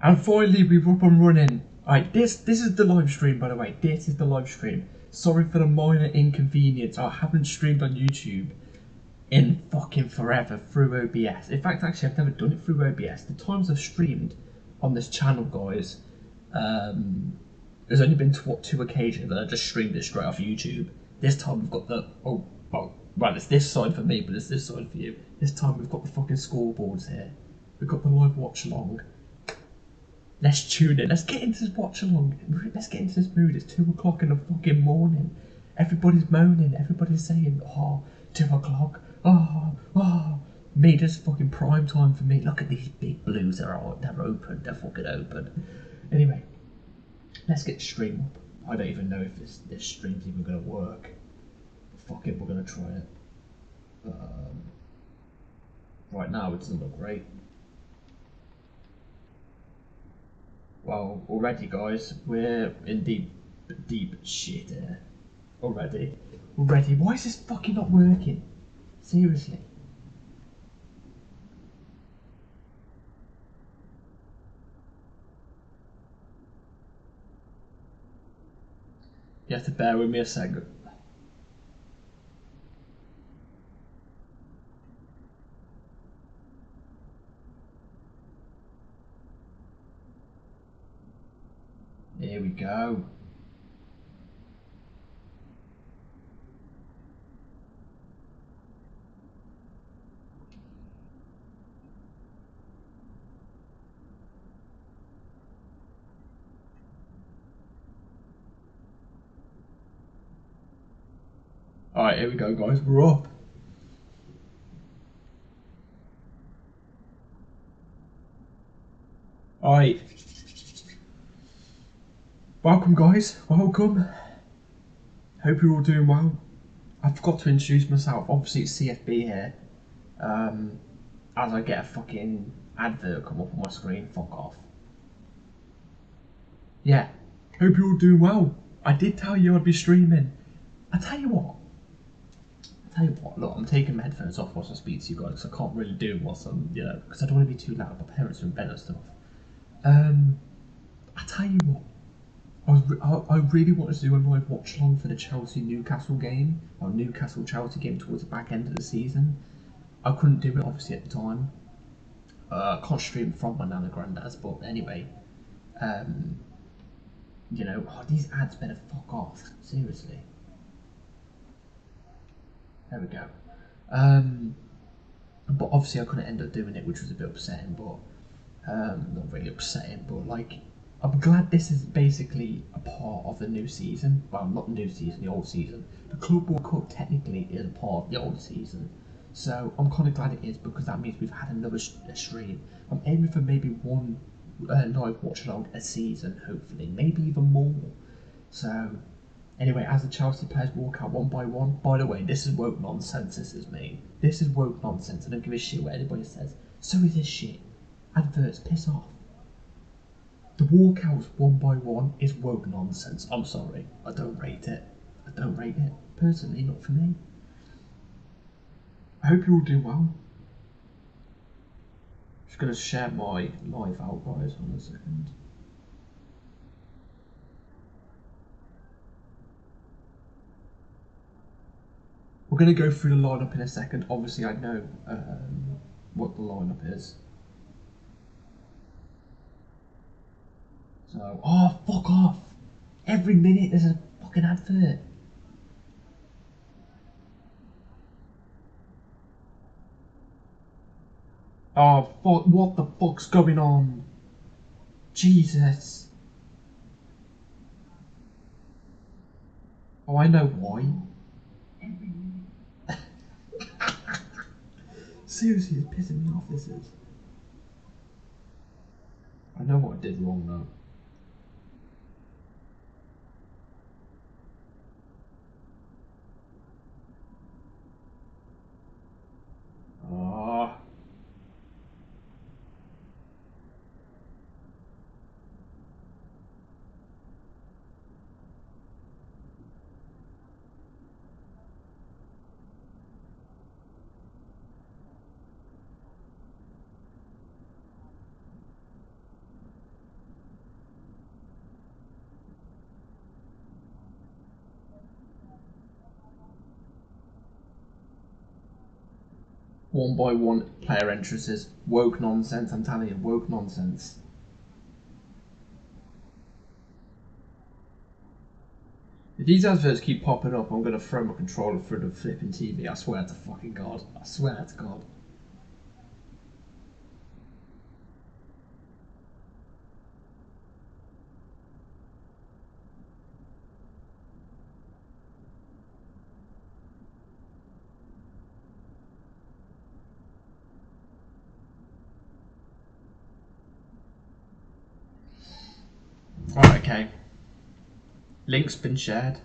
And finally, we're up and running. Alright, this is the live stream, by the way. This is the live stream. Sorry for the minor inconvenience. I haven't streamed on YouTube in fucking forever through OBS. In fact, actually, I've never done it through OBS. The times I've streamed on this channel, guys, there's only been two occasions that I just streamed it straight off YouTube. This time we've got the well, it's this side for me, but it's this side for you. This time we've got the fucking scoreboards here. We've got the live watch along. Let's tune in. Let's get into this watch along. Let's get into this mood. It's 2 o'clock in the fucking morning. Everybody's moaning. Everybody's saying, oh, 2 o'clock. Oh. Me, this is fucking prime time for me. Look at these big blues. They're open. They're fucking open. Anyway, let's get the stream up. I don't even know if this stream's even going to work. Fuck it, we're going to try it. Right now, it doesn't look great. Well, already, guys, we're in deep shit here. Already. Why is this fucking not working? Seriously. You have to bear with me a second. Here we go. Alright, here we go, guys. We're up. Alright. Welcome, guys. Welcome. Hope you're all doing well. I forgot to introduce myself. Obviously, it's CFB here. As I get a fucking advert come up on my screen, fuck off. Yeah. Hope you're all doing well. I did tell you I'd be streaming. I tell you what, look, I'm taking my headphones off whilst I speak to you guys, because I can't really do whilst I'm, because I don't want to be too loud. My parents are in bed and stuff. I tell you what, I really wanted to do a live watch along for the Chelsea-Newcastle game, or Newcastle-Chelsea game towards the back end of the season. I couldn't do it, obviously, at the time. I can't stream from my nana granddad's, but anyway, these ads better fuck off, seriously. There we go. But obviously I couldn't end up doing it, which was a bit upsetting, but not really upsetting, but like, I'm glad this is basically a part of the new season. Well, not the new season, the old season. The Club World Cup technically is a part of the old season, so I'm kind of glad it is, because that means we've had another stream. I'm aiming for maybe one live watch along a season, hopefully, maybe even more. So anyway, as the Chelsea players walk out one by one, by the way, this is woke nonsense, this is me. This is woke nonsense, I don't give a shit what anybody says. So is this shit. Adverts, piss off. The walkouts one by one is woke nonsense. I'm sorry, I don't rate it. I don't rate it. Personally, not for me. I hope you all do well. Just gonna share my live out, guys, on a second. We're going to go through the lineup in a second. Obviously, I know what the lineup is. So, oh, fuck off! Every minute there's a fucking advert. Oh, fuck, what the fuck's going on? Jesus. Oh, I know why. Seriously, it's pissing me off, this is. I know what I did wrong though. Ah. one by one player entrances. Woke nonsense, I'm telling you, woke nonsense. If these adverts keep popping up, I'm going to throw my controller through the flipping TV. I swear to fucking God. I swear to God. Alright, okay. Link's been shared.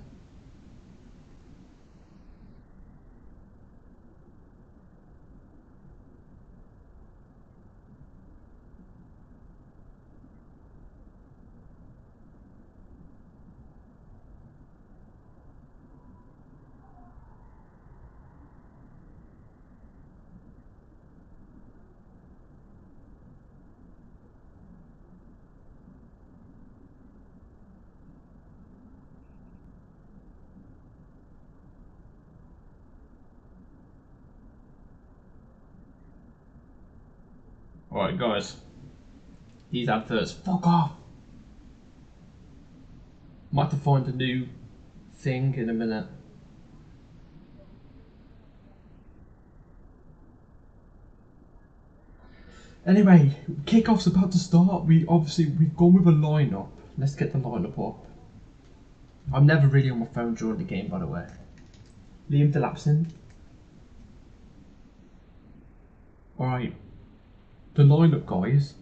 Alright guys, these adverts, fuck off! Might have to find a new thing in a minute. Anyway, kickoff's about to start. We've gone with a lineup. Let's get the lineup up. I'm never really on my phone during the game, by the way. Liam Delapson. Alright. The lineup, guys.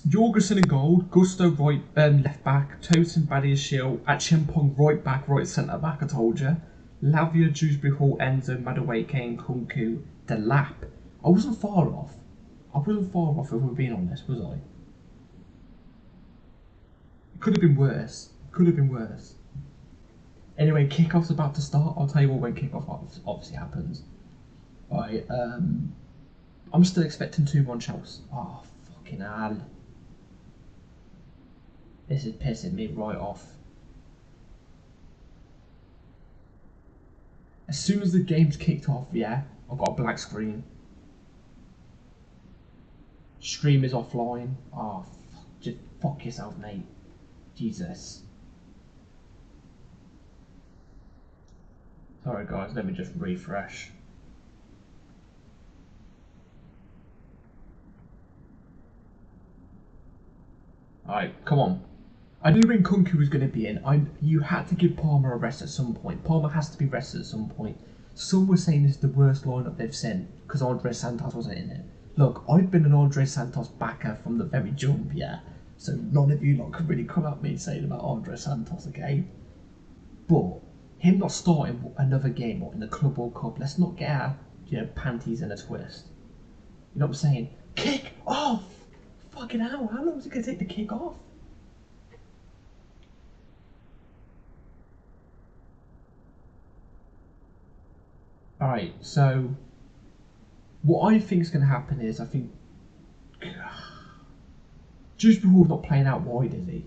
Jorgensen in goal, Gusto right left back, Tosin Badiashile, Achimpong right back, right centre back, I told you. Lavia, Dewsbury Hall, Enzo, Madueke and Kunku, Delap. I wasn't far off. I wasn't far off if we're being honest, was I? It could have been worse. Could have been worse. Anyway, kickoff's about to start. I'll tell you what when kickoff obviously happens. Alright, I'm still expecting 2-1 Chelsea. Oh, fucking hell. This is pissing me right off. As soon as the game's kicked off, yeah, I've got a black screen. Stream is offline. Oh, just fuck yourself, mate. Jesus. Sorry guys, let me just refresh. Alright, come on. I knew when Kunku was going to be in. You had to give Palmer a rest at some point. Palmer has to be rested at some point. Some were saying this is the worst lineup they've seen because Andre Santos wasn't in it. Look, I've been an Andre Santos backer from the very jump, yeah. So none of you lot can really come at me saying about Andre Santos, okay? But him not starting another game in the Club World Cup, let's not get our panties in a twist. You know what I'm saying? Kick off! Fucking hell, how long is it going to take to kick off? Alright, so what I think is going to happen is, I think Dewsbury Hall's not playing out wide, is he?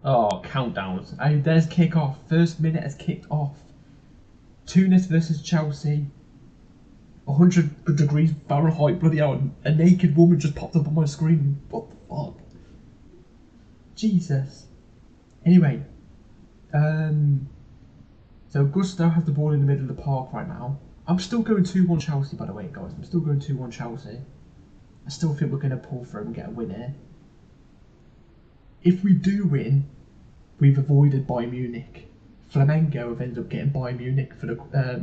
Oh, countdowns. And there's kick off. First minute has kicked off. Tunis versus Chelsea. 100 degrees Fahrenheit, bloody hell. A naked woman just popped up on my screen. What the fuck? Jesus. Anyway. So Gusto has the ball in the middle of the park right now. I'm still going 2-1 Chelsea, by the way, guys. I'm still going 2-1 Chelsea. I still think we're going to pull through and get a win here. If we do win, we've avoided Bayern Munich. Flamengo have ended up getting Bayern Munich for the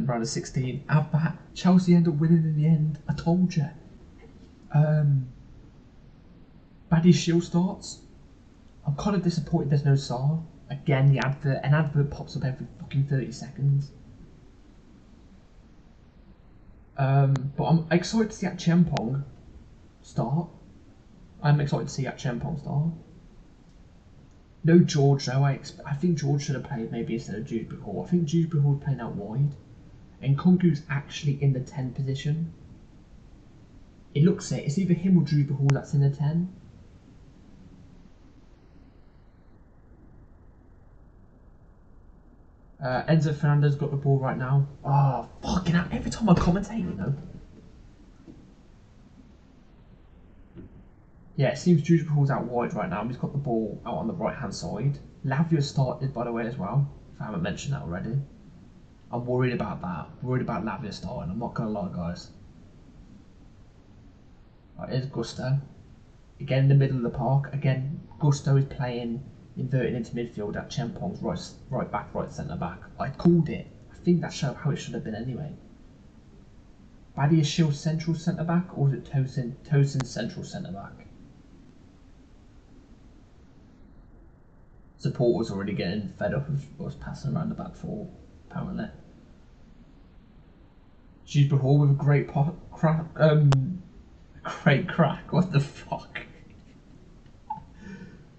round of 16. Have that. Chelsea end up winning in the end. I told you. Badiashile starts. I'm kind of disappointed there's no Saar. Again, an advert pops up every fucking 30 seconds. But I'm excited to see Achimpong start. I'm excited to see Achimpong start. No George though. I think George should have played maybe instead of Dewsbury Hall. I think Dewsbury Hall playing out wide. And Kungu's actually in the 10 position. It looks it. It's either him or Drew Hall that's in the 10. Enzo Fernandez got the ball right now. Oh, fucking hell. Every time I commentate, you know. Yeah, it seems Drew Hall's out wide right now. He's got the ball out on the right-hand side. Lavia started, by the way, as well. If I haven't mentioned that already. I'm worried about that. Worried about Lavia starting. I'm not going to lie, guys. Right, here's Gusto. Again, in the middle of the park. Again, Gusto is playing inverted into midfield at Chempong's right back, right centre back. I called it. I think that's how it should have been anyway. Badia Shield central centre back, or is it Tosin central centre back? Supporters already getting fed up of us passing around the back four, apparently. Jude Hall with a great great crack. What the fuck?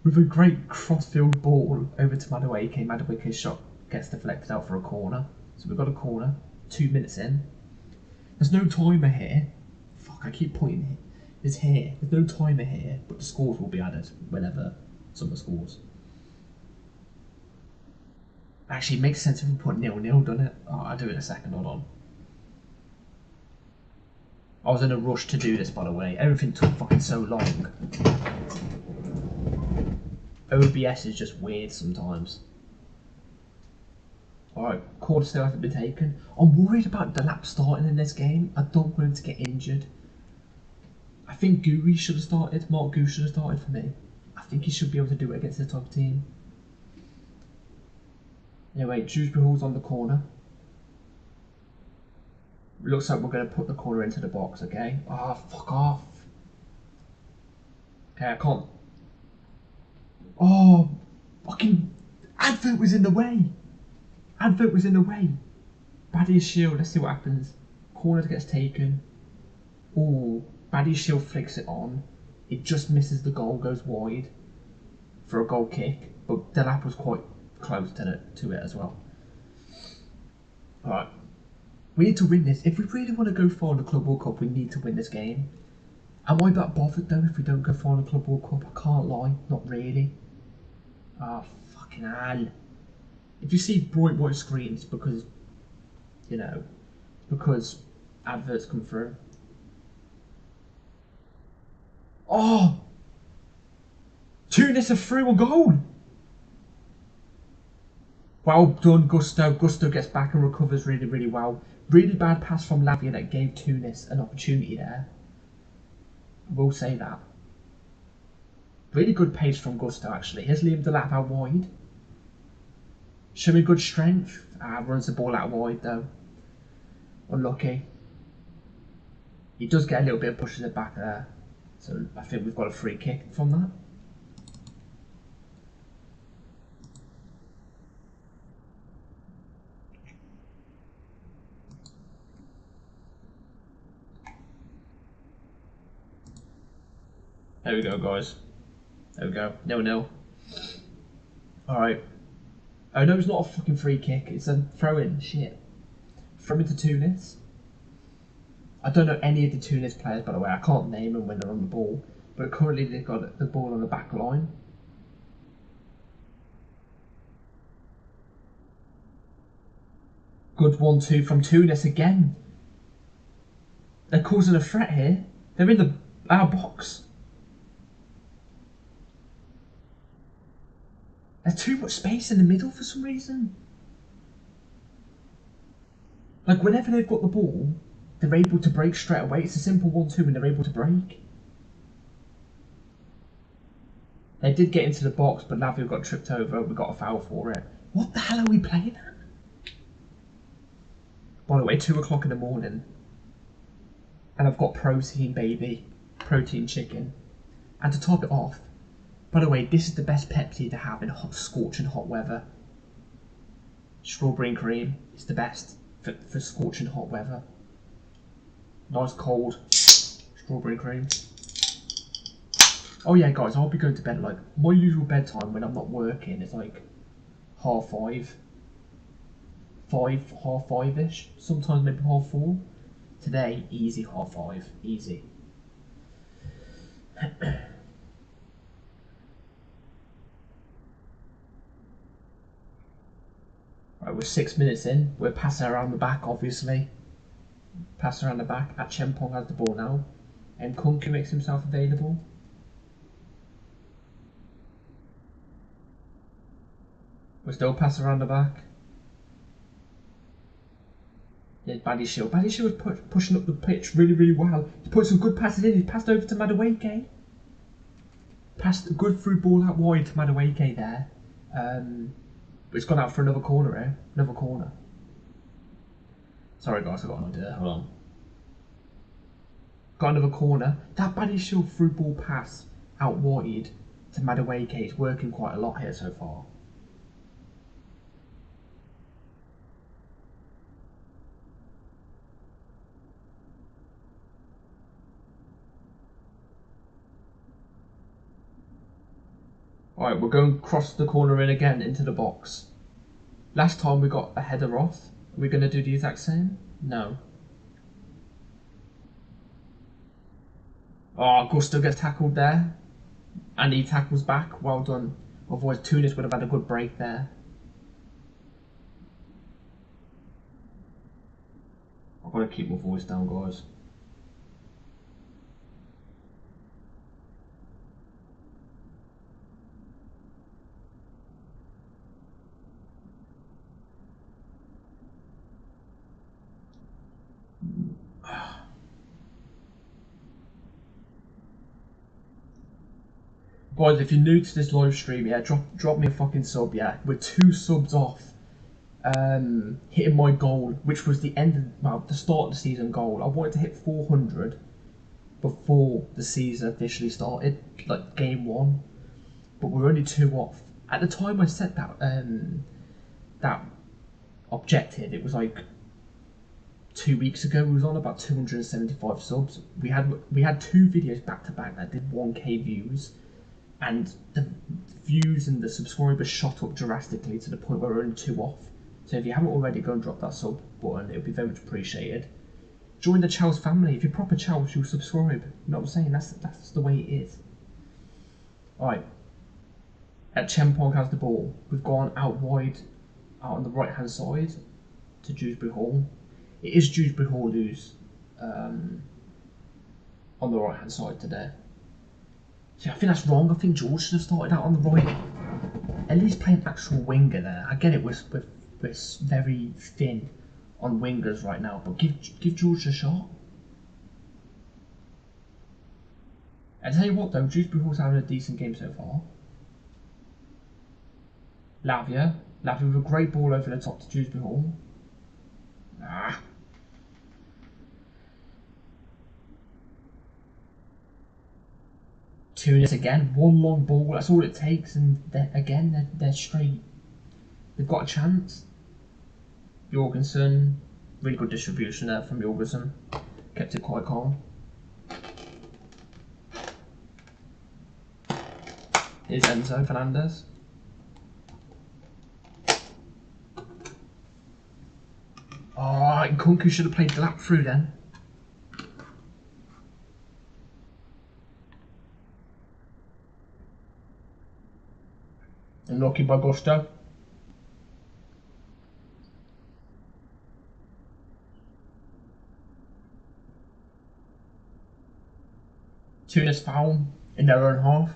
With a great crossfield ball over to Madueke. Madueke's shot gets deflected out for a corner. So we've got a corner. 2 minutes in. There's no timer here. Fuck, I keep pointing it. It's here. There's no timer here, but the scores will be added whenever someone scores. Actually, it makes sense if we put 0-0, doesn't it? Oh, I'll do it in a second, hold on. I was in a rush to do this, by the way. Everything took fucking so long. OBS is just weird sometimes. Alright, quarter still hasn't been taken. I'm worried about Delap starting in this game. I don't want him to get injured. I think Gui should have started. Mark Gui should have started for me. I think he should be able to do it against the top team. Anyway, Shrewsbury Hall's on the corner. Looks like we're going to put the corner into the box, okay? Ah, oh, fuck off. Okay, I can't. Oh, fucking advert was in the way. Advert was in the way. Badia Shield, let's see what happens. Corner gets taken. Oh, Badia Shield flicks it on. It just misses the goal, goes wide for a goal kick. But Delap was quite close to it as well. Alright. We need to win this. If we really want to go far in the Club World Cup, we need to win this game. Am I that bothered though if we don't go far in the Club World Cup? I can't lie, not really. Ah, oh, fucking hell. If you see bright white screens because, you know, because adverts come through. Oh! Tunis are through a goal! Well done, Gusto. Gusto gets back and recovers really, really well. Really bad pass from Lavia that gave Tunis an opportunity there. I will say that. Really good pace from Gusto, actually. Here's Liam Delap out wide. Showing good strength. Runs the ball out wide, though. Unlucky. He does get a little bit of push in the back there. So I think we've got a free kick from that. There we go, guys. There we go. 0-0. Alright. Oh no, it's not a fucking free kick. It's a throw-in. Shit. Throw into Tunis. I don't know any of the Tunis players, by the way. I can't name them when they're on the ball. But currently they've got the ball on the back line. Good 1-2 from Tunis again. They're causing a threat here. They're in our box. There's too much space in the middle for some reason. Like, whenever they've got the ball, they're able to break straight away. It's a simple 1-2 and they're able to break. They did get into the box, but Lavia got tripped over. We got a foul for it. What the hell are we playing at? By the way, 2 o'clock in the morning. And I've got protein, baby. Protein chicken. And to top it off, by the way, this is the best Pepsi to have in scorching hot weather. Strawberry and cream is the best for scorching hot weather. Nice cold strawberry and cream. Oh yeah, guys, I'll be going to bed like my usual bedtime when I'm not working is like 5:30. half five-ish. Sometimes maybe half four. Today, easy half five, easy. Right, we're 6 minutes in. We're passing around the back, obviously. Pass around the back. Chempong has the ball now. And Kunku makes himself available. We're still passing around the back. Yeah, Baddy Shield. Baddy Shield was pushing up the pitch really, really well. He put some good passes in. He passed over to Madueke. Passed a good through ball out wide to Madueke there. But it's gone out for another corner here. Another corner. Sorry guys, I got an idea. Hold on. Got another corner. That Baddy Shield through ball pass out wide to Madueke is working quite a lot here so far. Alright, we're going across the corner in again into the box. Last time we got a header off. Are we going to do the exact same? No. Oh, Gusto gets tackled there. And he tackles back. Well done. Otherwise Tunis would have had a good break there. I've got to keep my voice down, guys. Guys, if you're new to this live stream, yeah, drop me a fucking sub, yeah. We're 2 subs off hitting my goal, which was the end of, well, the start of the season goal. I wanted to hit 400 before the season officially started, like game 1. But we're only 2 off. At the time I set that objective, it was like 2 weeks ago. We was on about 275 subs. We had 2 videos back to back that did 1k views. And the views and the subscribers shot up drastically to the point where we're only 2 off. So if you haven't already, go and drop that sub button. It would be very much appreciated. Join the Chows family. If you're proper Chows, you'll subscribe. You know what I'm saying? That's the way it is. Alright. Chempong has the ball. We've gone out wide, out on the right hand side to Dewsbury Hall. It is Dewsbury Hall who's on the right hand side today. See, I think that's wrong. I think George should have started out on the right. At least play an actual winger there. I get it, we're very thin on wingers right now, but give George a shot. I tell you what though, Dewsbury Hall's having a decent game so far. Lavia with a great ball over the top to Dewsbury Hall. Ah. Tunis again, 1 long ball, that's all it takes, and they're straight. They've got a chance. Jorgensen, really good distribution there from Jorgensen. Kept it quite calm. Here's Enzo Fernandez. Oh, Kunku should have played the lap through then. Unlucky by Gusto. Tunis foul in their own half.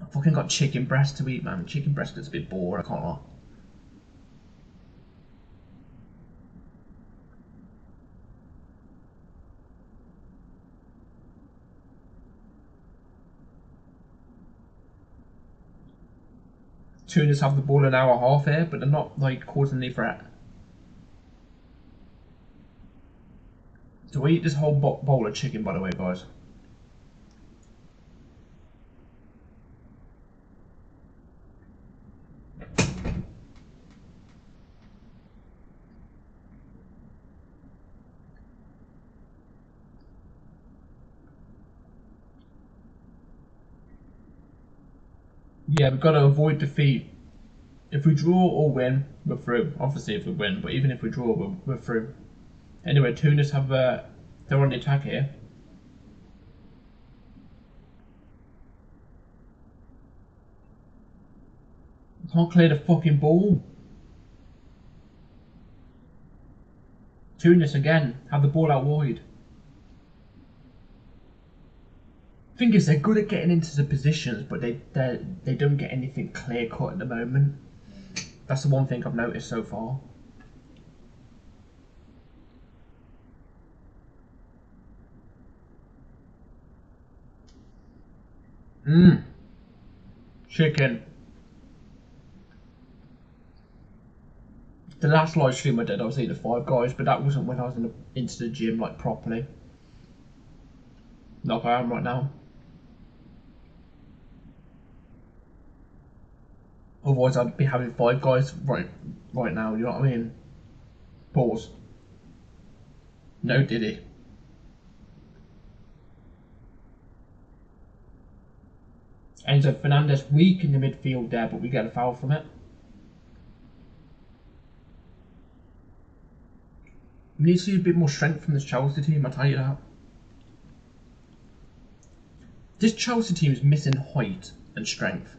I fucking got chicken breast to eat, man. Chicken breast gets a bit bored, I can't lie. Tunis have the ball an hour and a half here, but they're not like causing any threat. Do I eat this whole bowl of chicken, by the way, guys? Yeah, we've got to avoid defeat If we draw or win, we're through. Obviously if we win, but even if we draw, we're through. Anyway, Tunis have they're on the attack here. Can't clear the fucking ball. Tunis again have the ball out wide. Thing is, they're good at getting into the positions, but they don't get anything clear cut at the moment. That's the one thing I've noticed so far. Chicken. The last live stream I did, I was eating 5 Guys, but that wasn't when I was into the gym like properly. Like I am right now. Otherwise, I'd be having 5 Guys right now. You know what I mean? Pause. No Diddy. Enzo Fernandez weak in the midfield there, but we get a foul from it. We need to see a bit more strength from this Chelsea team, I tell you that. This Chelsea team is missing height and strength.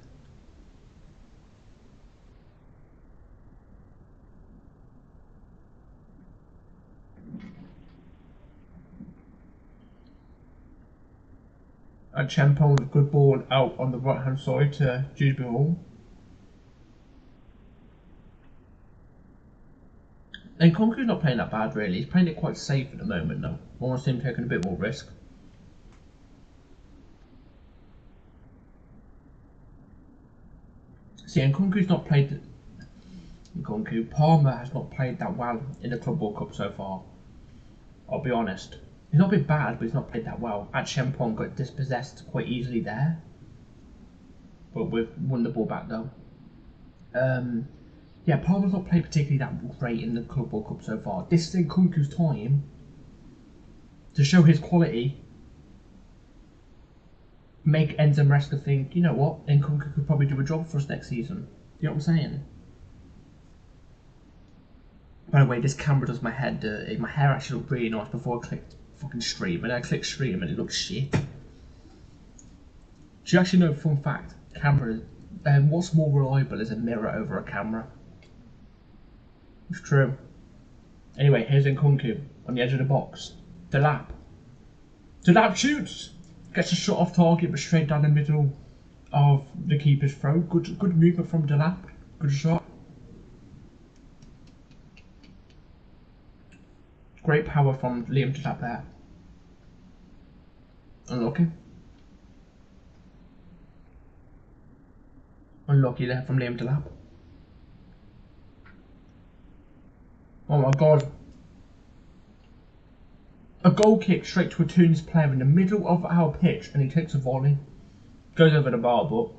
And Chempo with a good ball out on the right hand side to Dewsbury Hall. And Conqueror's not playing that bad really, he's playing it quite safe at the moment though. I want to see him taking a bit more risk. See, and Nkunku's not played. Nkunku, Palmer has not played that well in the Club World Cup so far. I'll be honest. He's not been bad, but he's not played that well. At Champong got dispossessed quite easily there. But we've won the ball back though. Yeah, Palmer's not played particularly that great in the Club World Cup so far. This is Nkunku's time to show his quality. Make Enzo Maresca think, you know what, Nkunku could probably do a job for us next season. You know what I'm saying? By the way, this camera does my head dirty. My hair actually looked really nice before I clicked fucking stream, and I clicked stream and it looks shit. Do you actually know, fun fact, cameras, what's more reliable is a mirror over a camera. It's true. Anyway, here's Nkunku on the edge of the box. Delap. Delap shoots! Gets a shot off target but straight down the middle of the keeper's throw. Good movement from Delap. Good shot. Great power from Liam Delap there. Unlucky. Unlucky there from Liam Delap. Oh my god. A goal kick straight to a Tunis player in the middle of our pitch and he takes a volley. Goes over the bar, but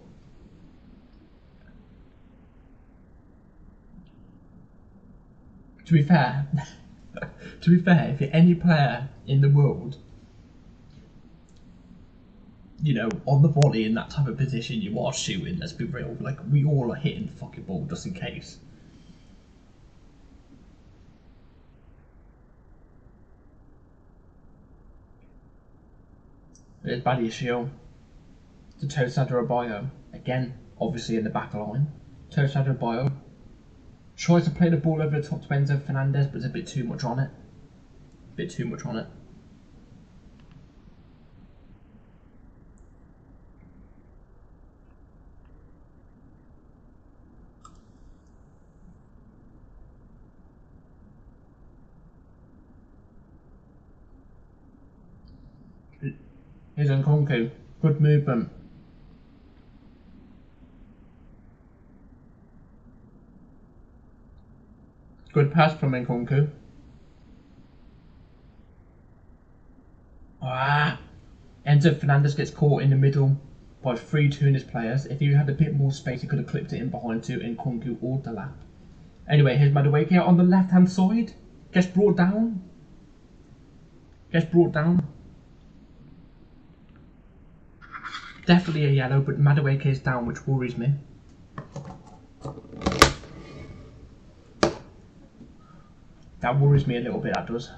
to be fair, if you're any player in the world, you know, on the volley in that type of position, you are shooting, let's be real. Like, we all are hitting the fucking ball just in case. There's Badiashile to Tosada Abayo. Again, obviously in the back line. Tosada Abayo tries to play the ball over the top to Enzo Fernandez, but there's a bit too much on it. A bit too much on it. Here's Nkunku. Good movement. Good pass from Nkunku. Enzo Fernandez gets caught in the middle by 3 Tunis players. If he had a bit more space, he could have clipped it in behind to Nkunku or Delap. Anyway, here's Madueke out on the left hand side. Gets brought down. Definitely a yellow, but Madueke is down, which worries me. That worries me a little bit, that does.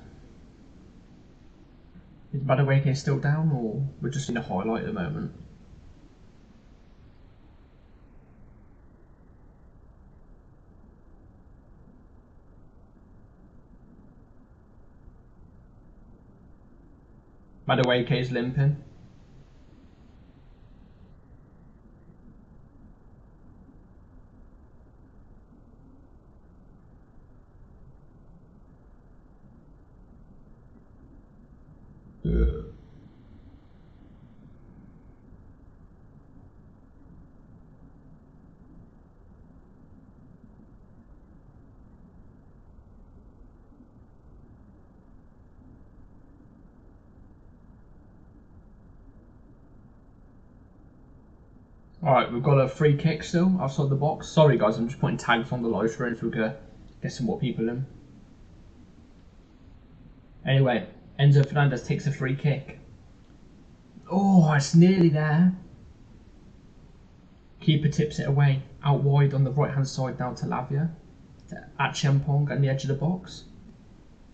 Is Madueke still down, or we're just in a highlight at the moment? Madueke's limping. Alright, we've got a free kick still outside the box. Sorry guys, I'm just putting tags on the live stream so we can get some more people in. Anyway, Enzo Fernandez takes a free kick. Oh, it's nearly there. Keeper tips it away, out wide on the right hand side down to Lavia. At Champong on the edge of the box.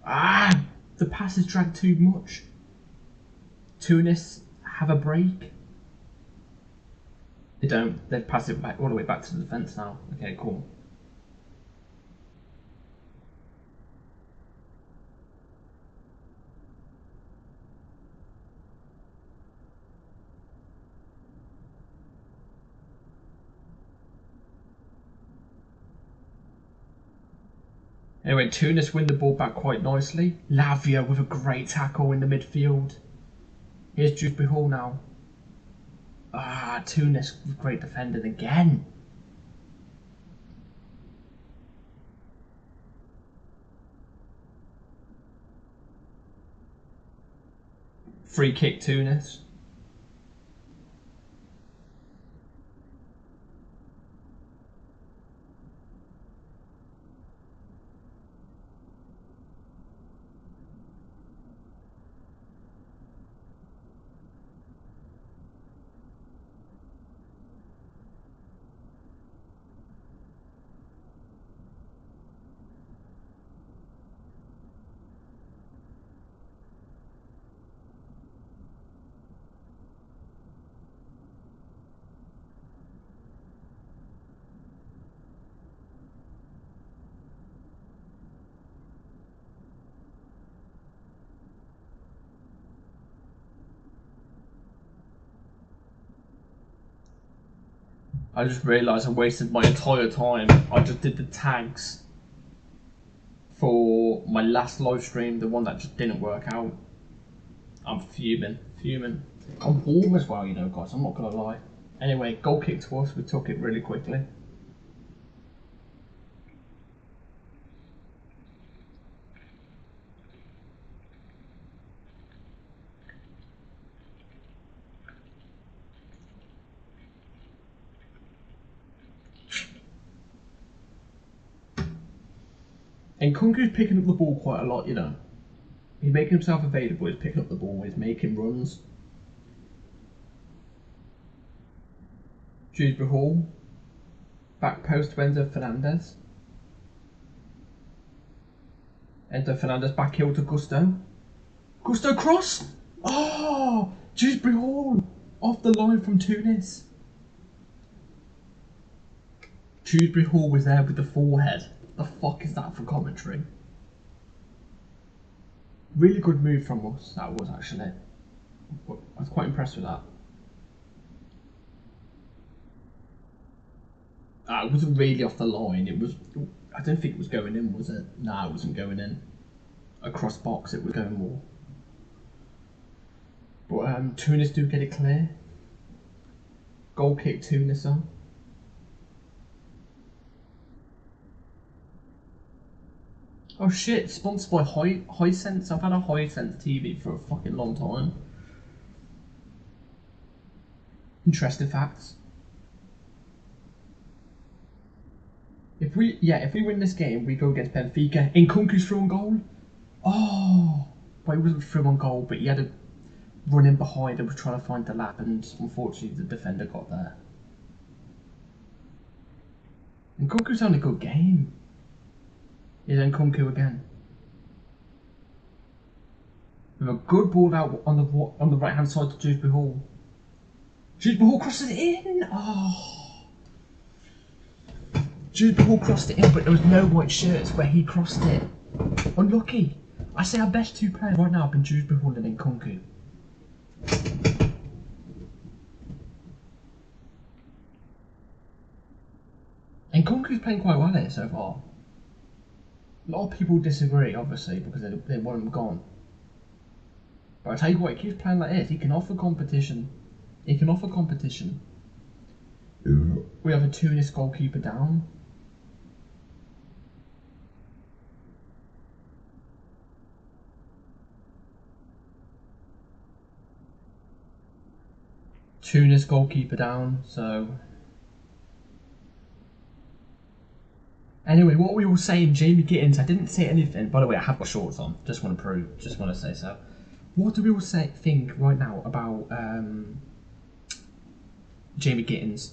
Ah! The pass is dragged too much. Tunis have a break. They don't. They've passed it back all the way back to the defence now. Okay, cool. Anyway, Tunis win the ball back quite nicely. Lavia with a great tackle in the midfield. Here's Dewsbury Hall now. Ah, Tunis with great defending again. Free kick Tunis. I just realised I wasted my entire time. I just did the tags for my last live stream, the one that just didn't work out. I'm fuming. I'm warm as well, you know, guys, I'm not gonna lie. Anyway, goal kick to us, we took it really quickly. And Kunku's picking up the ball quite a lot, you know. He's making himself available, he's picking up the ball, he's making runs. Dewsbury Hall. Back post to Enzo Fernandez. Enzo Fernandez back heel to Gusto. Gusto cross! Oh! Dewsbury Hall! Off the line from Tunis. Dewsbury Hall was there with the forehead. The fuck is that for commentary? Really good move from us, that was actually. I was quite impressed with that. It wasn't really off the line, it was. I don't think it was going in, was it? Nah, it wasn't going in. Across box, it was going more. But Tunis do get it clear. Goal kick Tunis on. Oh shit, sponsored by Hisense. I've had a Hisense TV for a fucking long time. Interesting facts. If we win this game, we go against Benfica. Nkunku's through on goal. Oh, but he wasn't through on goal, but he had a run in behind and was trying to find the lap, and unfortunately the defender got there. Nkunku's having a good game. Here's Nkunku again. With a good ball out on the right hand side to Dewsbury Hall. Dewsbury Hall crosses it in. Oh, Dewsbury Hall crossed it in, but there was no white shirts where he crossed it. Unlucky. I say our best two players right now have been Dewsbury Hall and Nkunku. And Nkunku's playing quite well here so far. A lot of people disagree, obviously, because they want him gone. But I tell you what, he keeps playing like this. He can offer competition. He can offer competition. We have a Tunis goalkeeper down. Tunis goalkeeper down, so... Anyway, what we were saying, Jamie Gittins, I didn't say anything. By the way, I have got shorts on. Just want to say so. What do we all think right now about Jamie Gittins?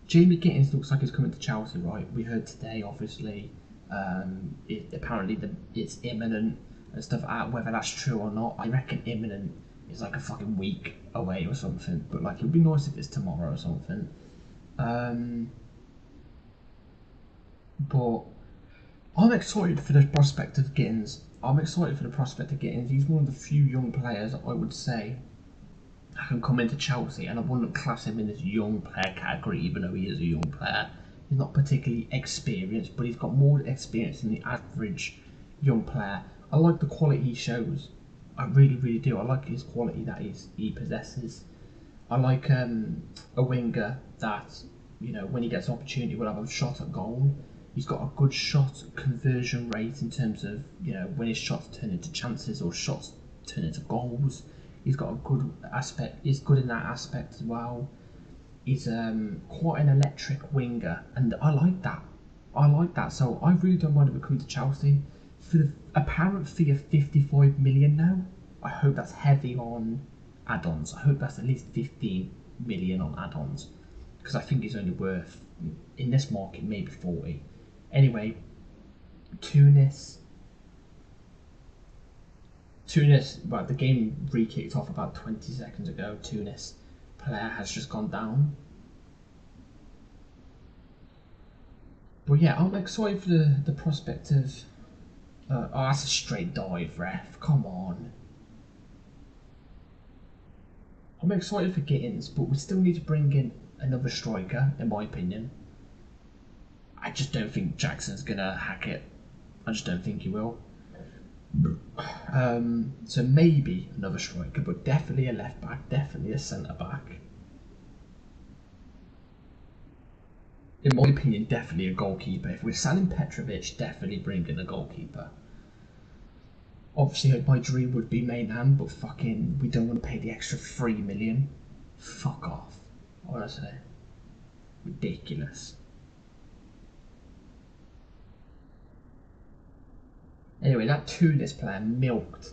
Jamie Gittins looks like he's coming to Chelsea, right? We heard today, obviously, apparently it's imminent and stuff like that. Whether that's true or not, I reckon imminent is like a fucking week away or something. But like, it would be nice if it's tomorrow or something. But I'm excited for the prospect of Gittins. He's one of the few young players I would say can come into Chelsea, and I wouldn't class him in this young player category, even though he is a young player. He's not particularly experienced, but he's got more experience than the average young player. I like the quality he shows. I really, really do. I like his quality that he possesses. I like a winger that, you know, when he gets an opportunity, will have a shot at goal. He's got a good shot conversion rate in terms of, you know, when his shots turn into chances or shots turn into goals. He's got a good aspect. He's good in that aspect as well. He's quite an electric winger, and I like that. So I really don't mind him coming to Chelsea for the apparent fee of 55 million now. I hope that's heavy on add-ons. I hope that's at least 15 million on add-ons, because I think he's only worth, in this market, maybe 40. Anyway, Tunis, well, the game re-kicked off about 20 seconds ago. Tunis player has just gone down. But yeah, I'm excited for the prospect of... oh, that's a straight dive, ref. Come on. I'm excited for Gittins, but we still need to bring in another striker, in my opinion. I just don't think Jackson's going to hack it. I just don't think he will. So maybe another striker, but definitely a left back, definitely a centre back. In my opinion, definitely a goalkeeper. If we're selling Petrovic, definitely bring in a goalkeeper. Obviously, my dream would be Mainan, but fucking, we don't want to pay the extra 3 million. Fuck off, honestly. Ridiculous. Anyway, that Tunis player milked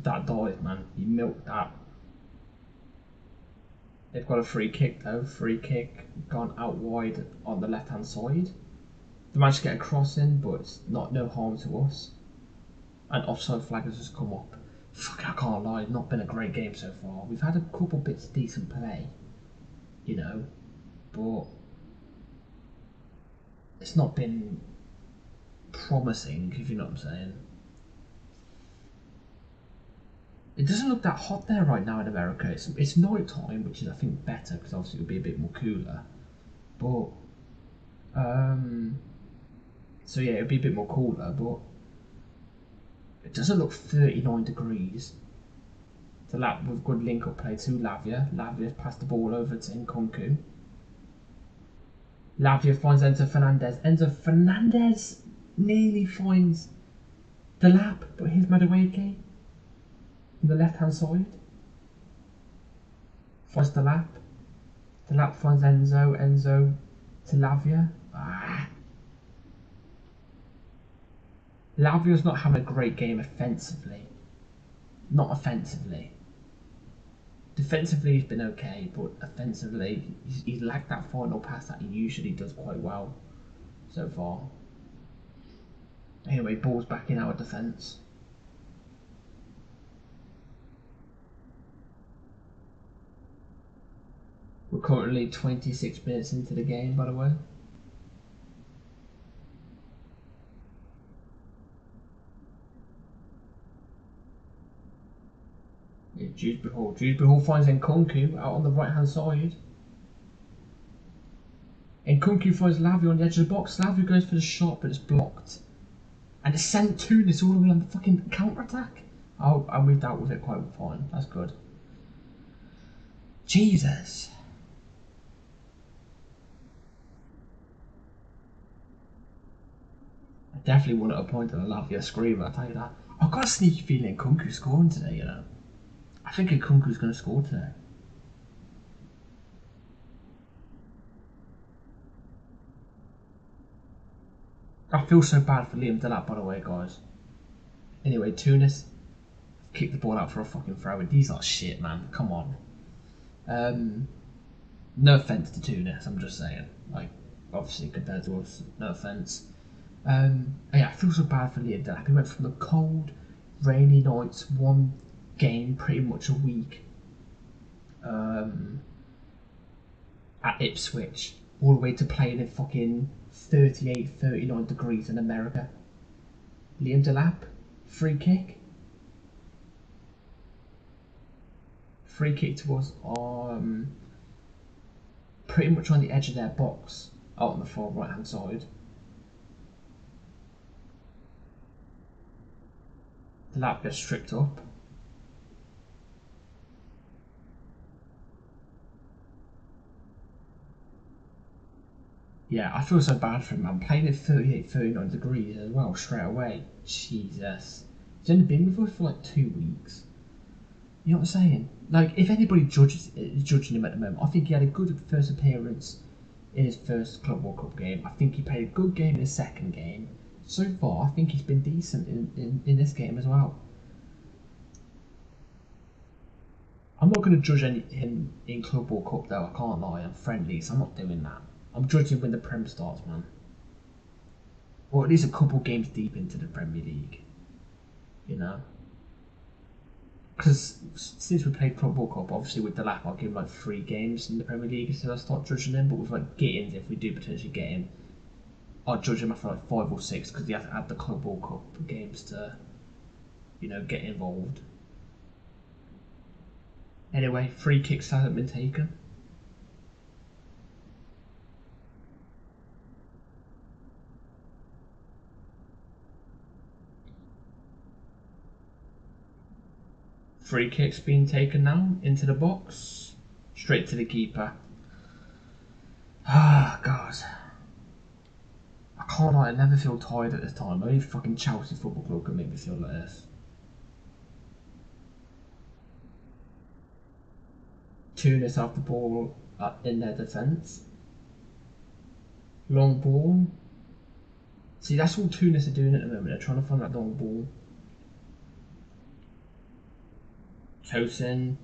that dive, man. He milked that. They've got a free kick though. Free kick gone out wide on the left hand side. They managed to get a cross in, but it's no harm to us. And offside flag has just come up. Fuck, I can't lie, not been a great game so far. We've had a couple bits of decent play, you know, but it's not been promising, if you know what I'm saying. It doesn't look that hot there right now in America. It's night time, which is, I think, better because obviously it'll be a bit more cooler. But so yeah, it'll be a bit more cooler, but it doesn't look 39 degrees. So with good link-up play to Lavia. Lavia passed the ball over to Nkunku. Lavia finds Enzo Fernandez. Enzo Fernandez nearly finds the lap, but here's Madueke on the left-hand side. Finds the lap. The lap finds Enzo. Enzo to Lavia. Lavia's not having a great game offensively. Not offensively. Defensively he's been okay, but offensively he's lacked that final pass that he usually does quite well so far. Anyway, ball's back in our defence. currently 26 minutes into the game, by the way. Yeah, Dewsbury Hall finds Nkunku out on the right hand side. Nkunku finds Lavia on the edge of the box. Lavia goes for the shot, but it's blocked. And it's sent Tunis all the way on the fucking counter attack. Oh, I moved out with it quite fine. That's good. Jesus. I definitely wanted a point on the Lavia screamer, I'll tell you that. I've got a sneaky feeling Nkunku's scoring today, you know. I think Nkunku's going to score today. I feel so bad for Liam Delap, by the way, guys. Anyway, Tunis kicked the ball out for a fucking throw. These are shit, man. Come on. No offense to Tunis, I'm just saying. Like, obviously compared to us, no offense. Yeah, I feel so bad for Liam Delap. He went from the cold, rainy nights, one game pretty much a week at Ipswich, all the way to playing in fucking 38, 39 degrees in America. Liam Delap, free kick. Free kick to us pretty much on the edge of their box, out on the far right hand side. Delap gets stripped up. Yeah, I feel so bad for him. I'm playing at 38, 39 degrees as well, straight away. Jesus. He's only been with us for like 2 weeks. You know what I'm saying? Like, if anybody is judging him at the moment, I think he had a good first appearance in his first Club World Cup game. I think he played a good game in his second game. So far, I think he's been decent in this game as well. I'm not going to judge him in Club World Cup though, I can't lie. I'm friendly, so I'm not doing that. I'm judging when the Prem starts, man. Or at least a couple games deep into the Premier League. You know? Because since we played Club World Cup, obviously with Delap, I'll give him like 3 games in the Premier League until I start judging him. But with like Gittins, if we do potentially get him, I'll judge him after like 5 or 6 because he has to add the Club World Cup games to, you know, get involved. Anyway, free kicks haven't been taken. Free kicks being taken now into the box, straight to the keeper. Ah, God. I can't lie, I never feel tired at this time. Only fucking Chelsea Football Club can make me feel like this. Tunis have the ball in their defence. Long ball. See, that's all Tunis are doing at the moment. They're trying to find that long ball. Tosin.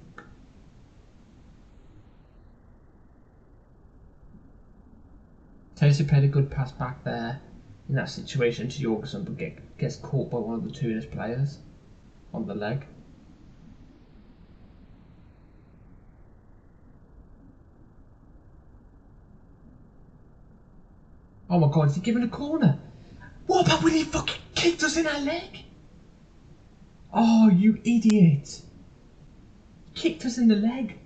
Tosin played a good pass back there in that situation to Jorgensen, but gets caught by one of the Tunis players on the leg. Oh my God, is he giving a corner? What about when he fucking kicked us in our leg? Oh, you idiot. Kicked us in the leg.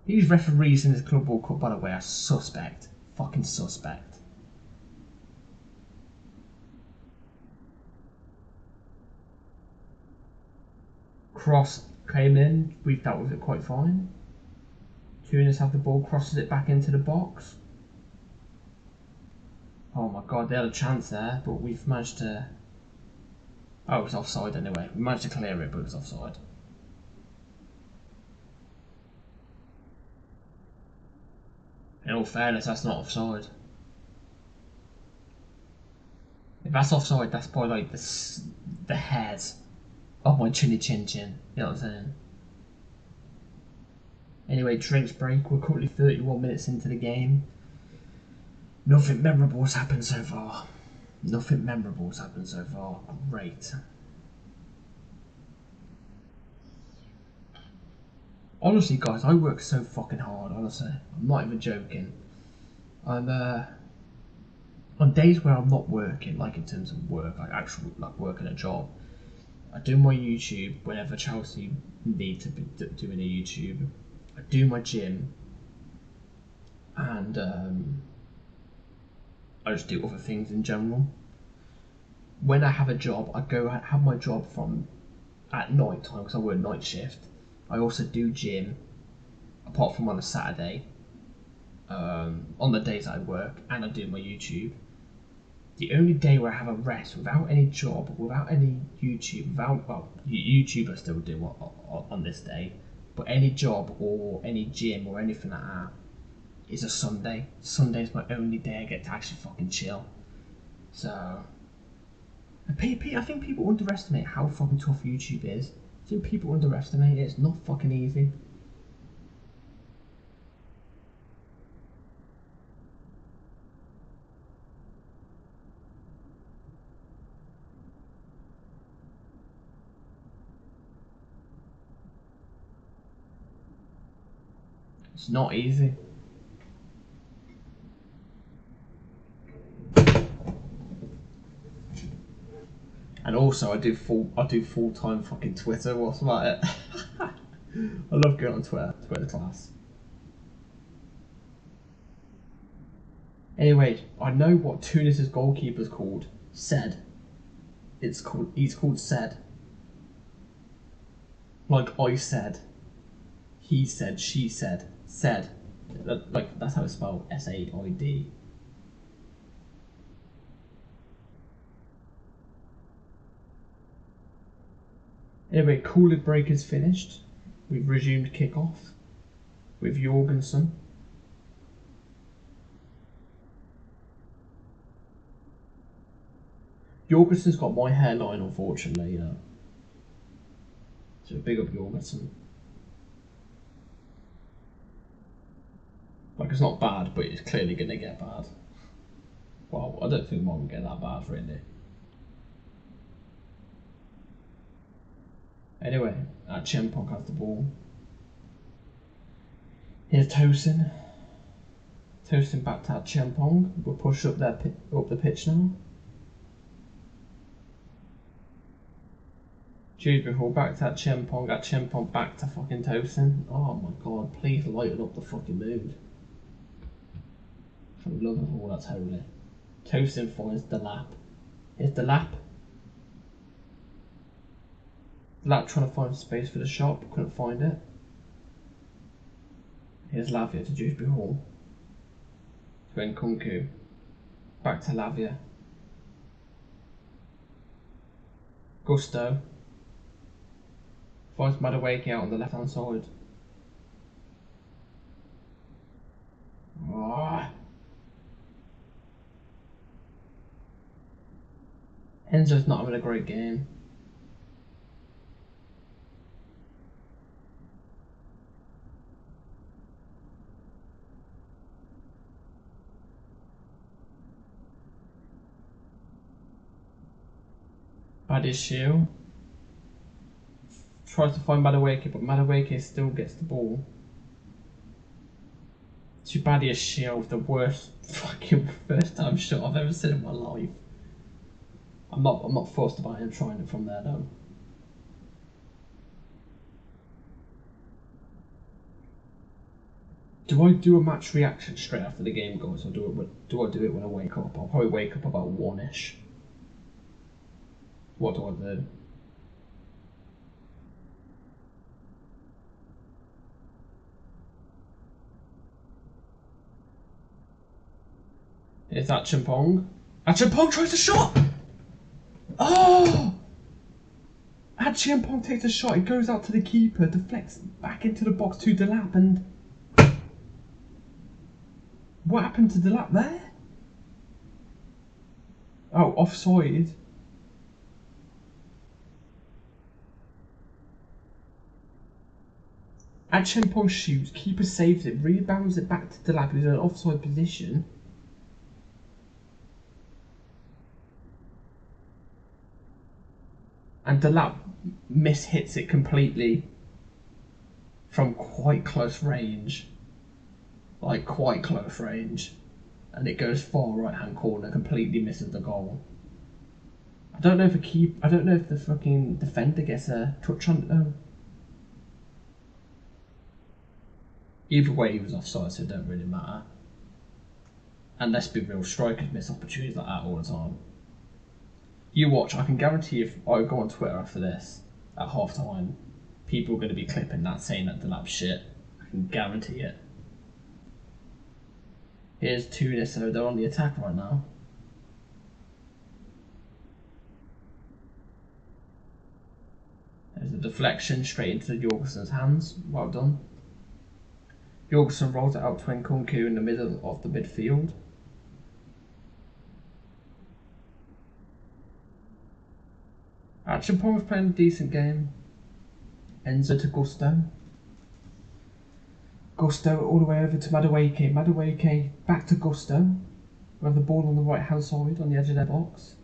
These referees in this Club World Cup, by the way, are suspect. Fucking suspect. Cross came in. We've dealt with it quite fine. Tunis have the ball, crosses it back into the box. Oh my God, they had a chance there, but we've managed to... Oh, it was offside anyway. We managed to clear it, but it was offside. In all fairness, that's not offside. If that's offside, that's by like the hairs of my chinny chin chin. You know what I'm saying? Anyway, drinks break. We're currently 31 minutes into the game. Nothing memorable has happened so far. Nothing memorable has happened so far. Great. Honestly, guys, I work so fucking hard. Honestly, I'm not even joking. I'm on days where I'm not working, like in terms of work, like actual like working a job. I do my YouTube whenever Chelsea need to be doing a YouTube. I do my gym, and I just do other things in general. When I have a job, I go have my job from at night time because I work night shift. I also do gym, apart from on a Saturday. On the days I work, and I do my YouTube. The only day where I have a rest without any job, without any YouTube, YouTube I still do on this day, but any job or any gym or anything like that is a Sunday. Sunday's my only day I get to actually fucking chill. So, I think people underestimate how fucking tough YouTube is. I think people underestimate it. It's not fucking easy. It's not easy. And also, I do full time fucking Twitter. What's about it? I love going on Twitter class. Anyway, I know what Tunis's goalkeeper's called. He's called Said. Like I said, he said, she said, said. Like that's how it's spelled. SAID. Anyway, cooler break is finished. We've resumed kickoff with Jorgensen. Jorgensen's got my hairline, unfortunately, you know. So big up Jorgensen. Like, it's not bad, but it's clearly going to get bad. Well, I don't think mine will get that bad, really. Anyway, Chempong has the ball. Here's Tosin. Tosin back to Chempong. We'll push up the pitch now. Dewsbury Hall back to Chempong. Chempong back to fucking Tosin. Oh my god, please lighten up the fucking mood. For the love of all that's holy. Tosin finds the lap. Here's the lap. Lap trying to find space for the shot, but couldn't find it. Here's Lavia to Dewsbury Hall. To Nkunku. Back to Lavia. Gusto. Finds Madueke out on the left hand side. Oh. Enzo's not having a great game. Badishiu tries to find Madueke, but Madueke still gets the ball. To Badishiu with the worst fucking first time shot I've ever seen in my life. I'm not fussed about him trying it from there though. Do I do a match reaction straight after the game goes, or do I do it when I wake up? I'll probably wake up about 1ish. What do I do? It's Achimpong. Achimpong tries a shot! Oh! Achimpong takes a shot, it goes out to the keeper, deflects back into the box to Delap, and... What happened to Delap there? Oh, offside. Achimpong shoots, keeper saves it, rebounds it back to Delap, who's in an offside position. And Delap mishits it completely. from quite close range, like quite close range, and it goes far right hand corner, completely misses the goal. I don't know if the fucking defender gets a touch on it though. Either way, he was offside, so it don't really matter. And let's be real, strikers miss opportunities like that all the time. You watch, I can guarantee if I go on Twitter after this, at half time, people are going to be clipping that saying that Delap's shit. I can guarantee it. Here's Tunis, so they're on the attack right now. There's a deflection straight into Jorgensen's hands. Well done. Jorgensen rolls it out to Nkunku in the middle of the midfield. Action was playing a decent game. Enzo to Gusto. Gusto all the way over to Madueke. Madueke back to Gusto. We have the ball on the right hand side on the edge of their box.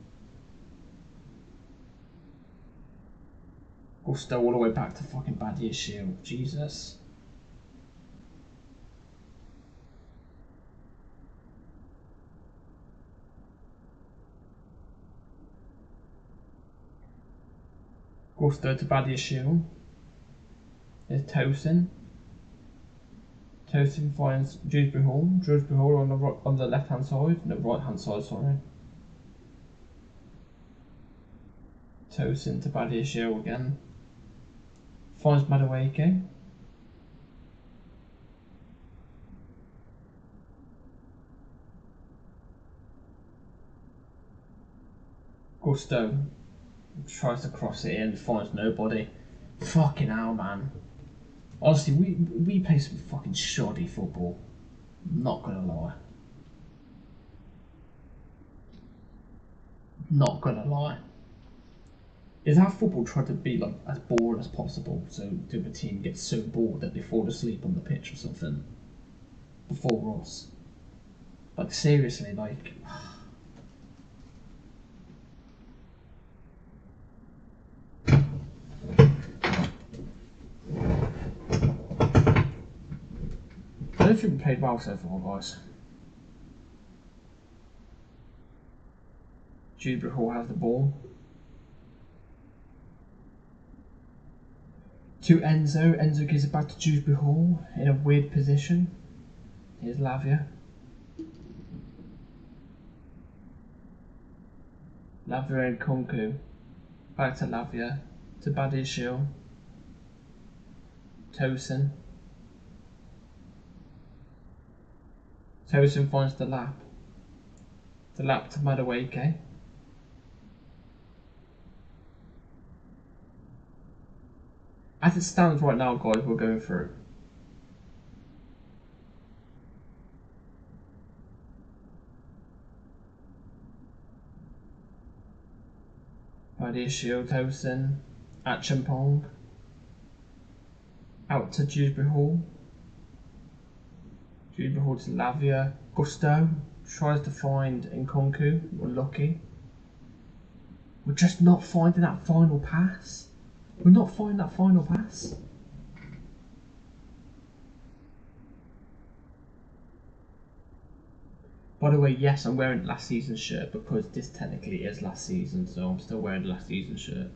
Gusto all the way back to fucking Badia's shield. Jesus. Gusto to Badia's shield. There's Tosin. Tosin finds Dewsbury Hall. Dewsbury Hall on the left hand side. No, right hand side, sorry. Tosin to Badia's shield again. Finds Madueke. Gusto tries to cross it in, finds nobody. Fucking hell, man. Honestly, we play some fucking shoddy football. Not gonna lie. Not gonna lie. Is our football trying to be like as boring as possible so the other team gets so bored that they fall asleep on the pitch or something before us? Like seriously, like I don't think we played well so far, guys. Dewsbury Hall has the ball. To Enzo. Enzo gives it back to Dewsbury Hall in a weird position. Here's Lavia. Lavia and Nkunku. Back to Lavia. To Badia's shield. Tosin. Tosin finds the lap. The lap to Madueke. As it stands right now, guys, we're going through. Badia's shield, Tosin. Achampong. Out to Dewsbury Hall. Dewsbury Hall to Lavia. Gusto tries to find Nkunku. We're lucky. We're just not finding that final pass. We're not finding that final pass. By the way, yes, I'm wearing last season's shirt because this technically is last season, so I'm still wearing the last season shirt.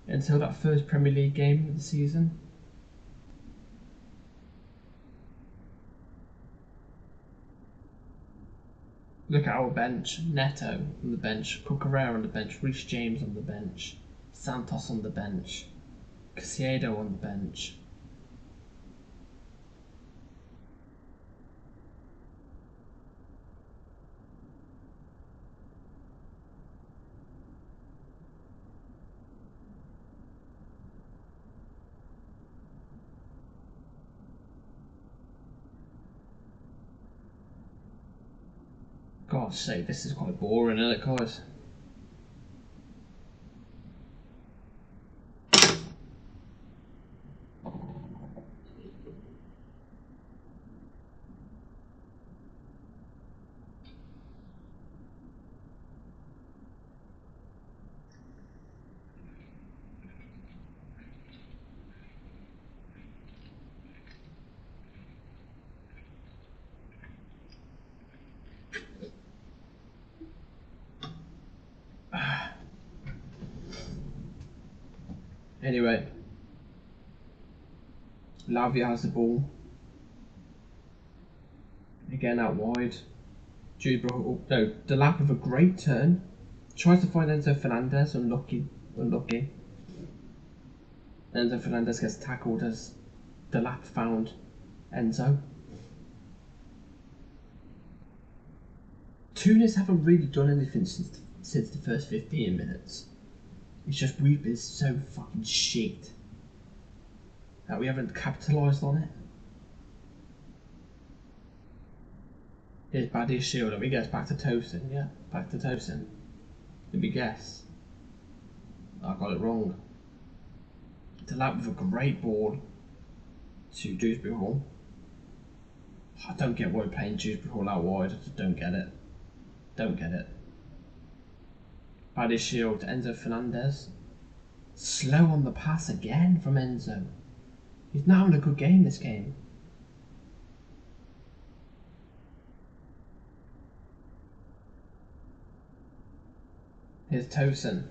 Until that first Premier League game of the season. Look at our bench. Neto on the bench, Cucurella on the bench, Reece James on the bench, Santos on the bench, Caicedo on the bench. God's sake, this is quite boring, isn't it, guys? Anyway, Lavia has the ball. Again out wide. No, Delap with a great turn. Tries to find Enzo Fernandez. Unlucky. Enzo Fernandez gets tackled as Delap found Enzo. Tunis haven't really done anything since the first 15 minutes. It's just we've been so fucking shit that we haven't capitalised on it. Here's Badia Shield, and we guess back to Tosin. Yeah, back to Tosin. Did we guess? I got it wrong. Delap with a great ball to Dewsbury Hall. I don't get why we're playing Dewsbury Hall out wide. I just don't get it. Don't get it. Badia Shield to Enzo Fernandez. Slow on the pass again from Enzo. He's now in a good game this game. Here's Tosin.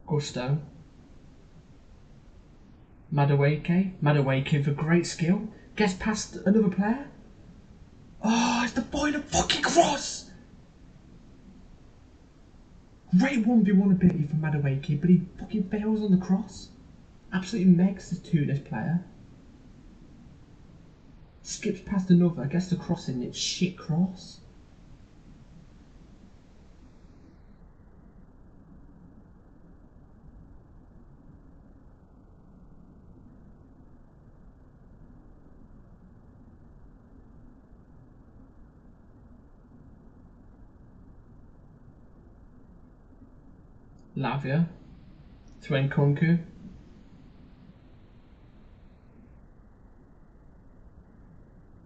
Gusto. Madueke with a great skill. Gets past another player. Oh, it's the final fucking cross! Great 1v1 ability from Madueke, but he fucking fails on the cross. Absolutely megs this Tunis player. Skips past another, gets the cross in, it's shit cross. Lavia to Nkunku.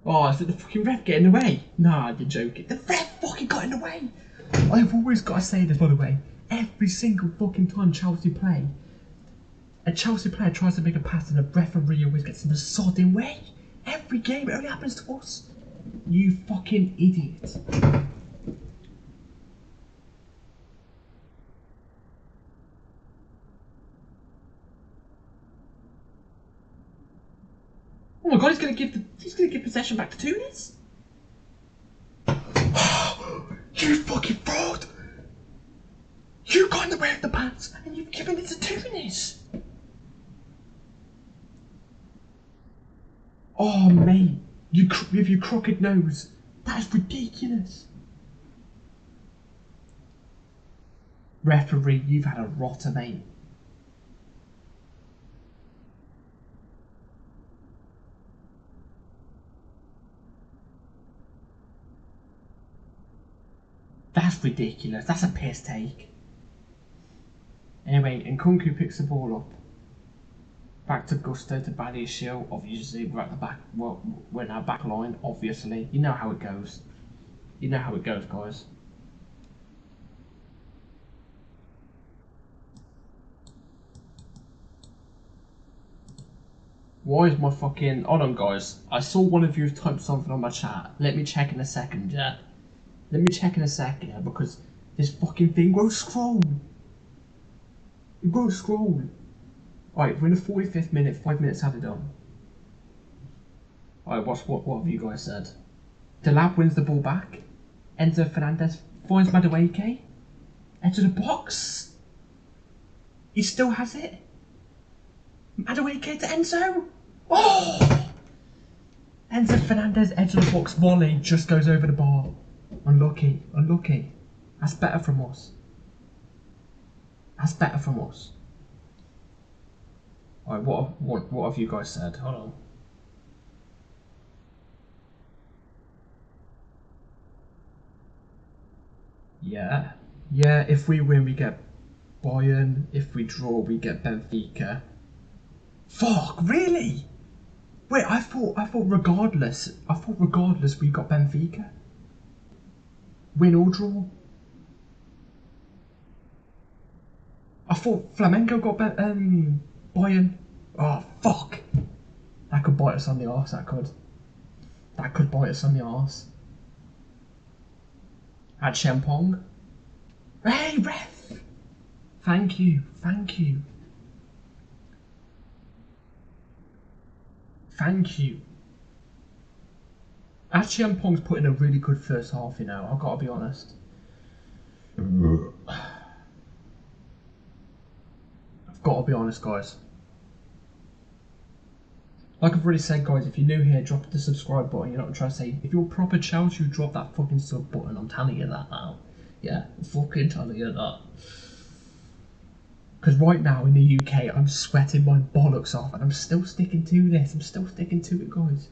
Oh, is it the fucking ref getting in the way? Nah, you're joking. The ref fucking got in the way! I've always got to say this, by the way. Every single fucking time Chelsea play, a Chelsea player tries to make a pass and a referee always gets in the sodding way. Every game, it only happens to us. You fucking idiot. Oh my god, he's gonna give possession back to Tunis? You fucking fraud! You got in the way of the pass and you've given it to Tunis! Oh mate, with your crooked nose, that is ridiculous. Referee, you've had a rotter, mate. That's ridiculous. That's a piss take. Anyway, Nkunku picks the ball up. Back to Gusto to Badia Shield. Obviously, we're at the back. Well, we're in our back line. Obviously, you know how it goes. You know how it goes, guys. Why is my fucking... Hold on, guys. I saw one of you type something on my chat. Let me check in a second, yeah? Let me check in a second, yeah? Because this fucking thing won't scroll. It won't scroll. Alright, we're in the 45th minute. 5 minutes have it done. Alright, what have you guys said? Delap wins the ball back. Enzo Fernandez finds Madueke. Into the box. He still has it. Madueke to Enzo. Oh! Enzo Fernandez, edge of the box volley, just goes over the bar. Unlucky, unlucky. That's better from us. That's better from us. Alright, what have you guys said? Hold on. Yeah. Yeah, if we win we get Bayern. If we draw we get Benfica. Fuck, really? Wait, I thought regardless we got Benfica. Win or draw. I thought Flamengo got Bayern. Oh fuck. That could bite us on the arse, that could. That could bite us on the arse. At Champong. Hey, ref! Thank you, thank you. Thank you. Actually, Pong's put in a really good first half, you know, I've got to be honest. I've got to be honest, guys. Like I've already said, guys, if you're new here, drop the subscribe button. You're not trying to say, if you're proper Chelsea, you drop that fucking sub button. I'm telling you that now. Yeah, I'm fucking telling you that. Because right now in the UK, I'm sweating my bollocks off, and I'm still sticking to this. I'm still sticking to it, guys.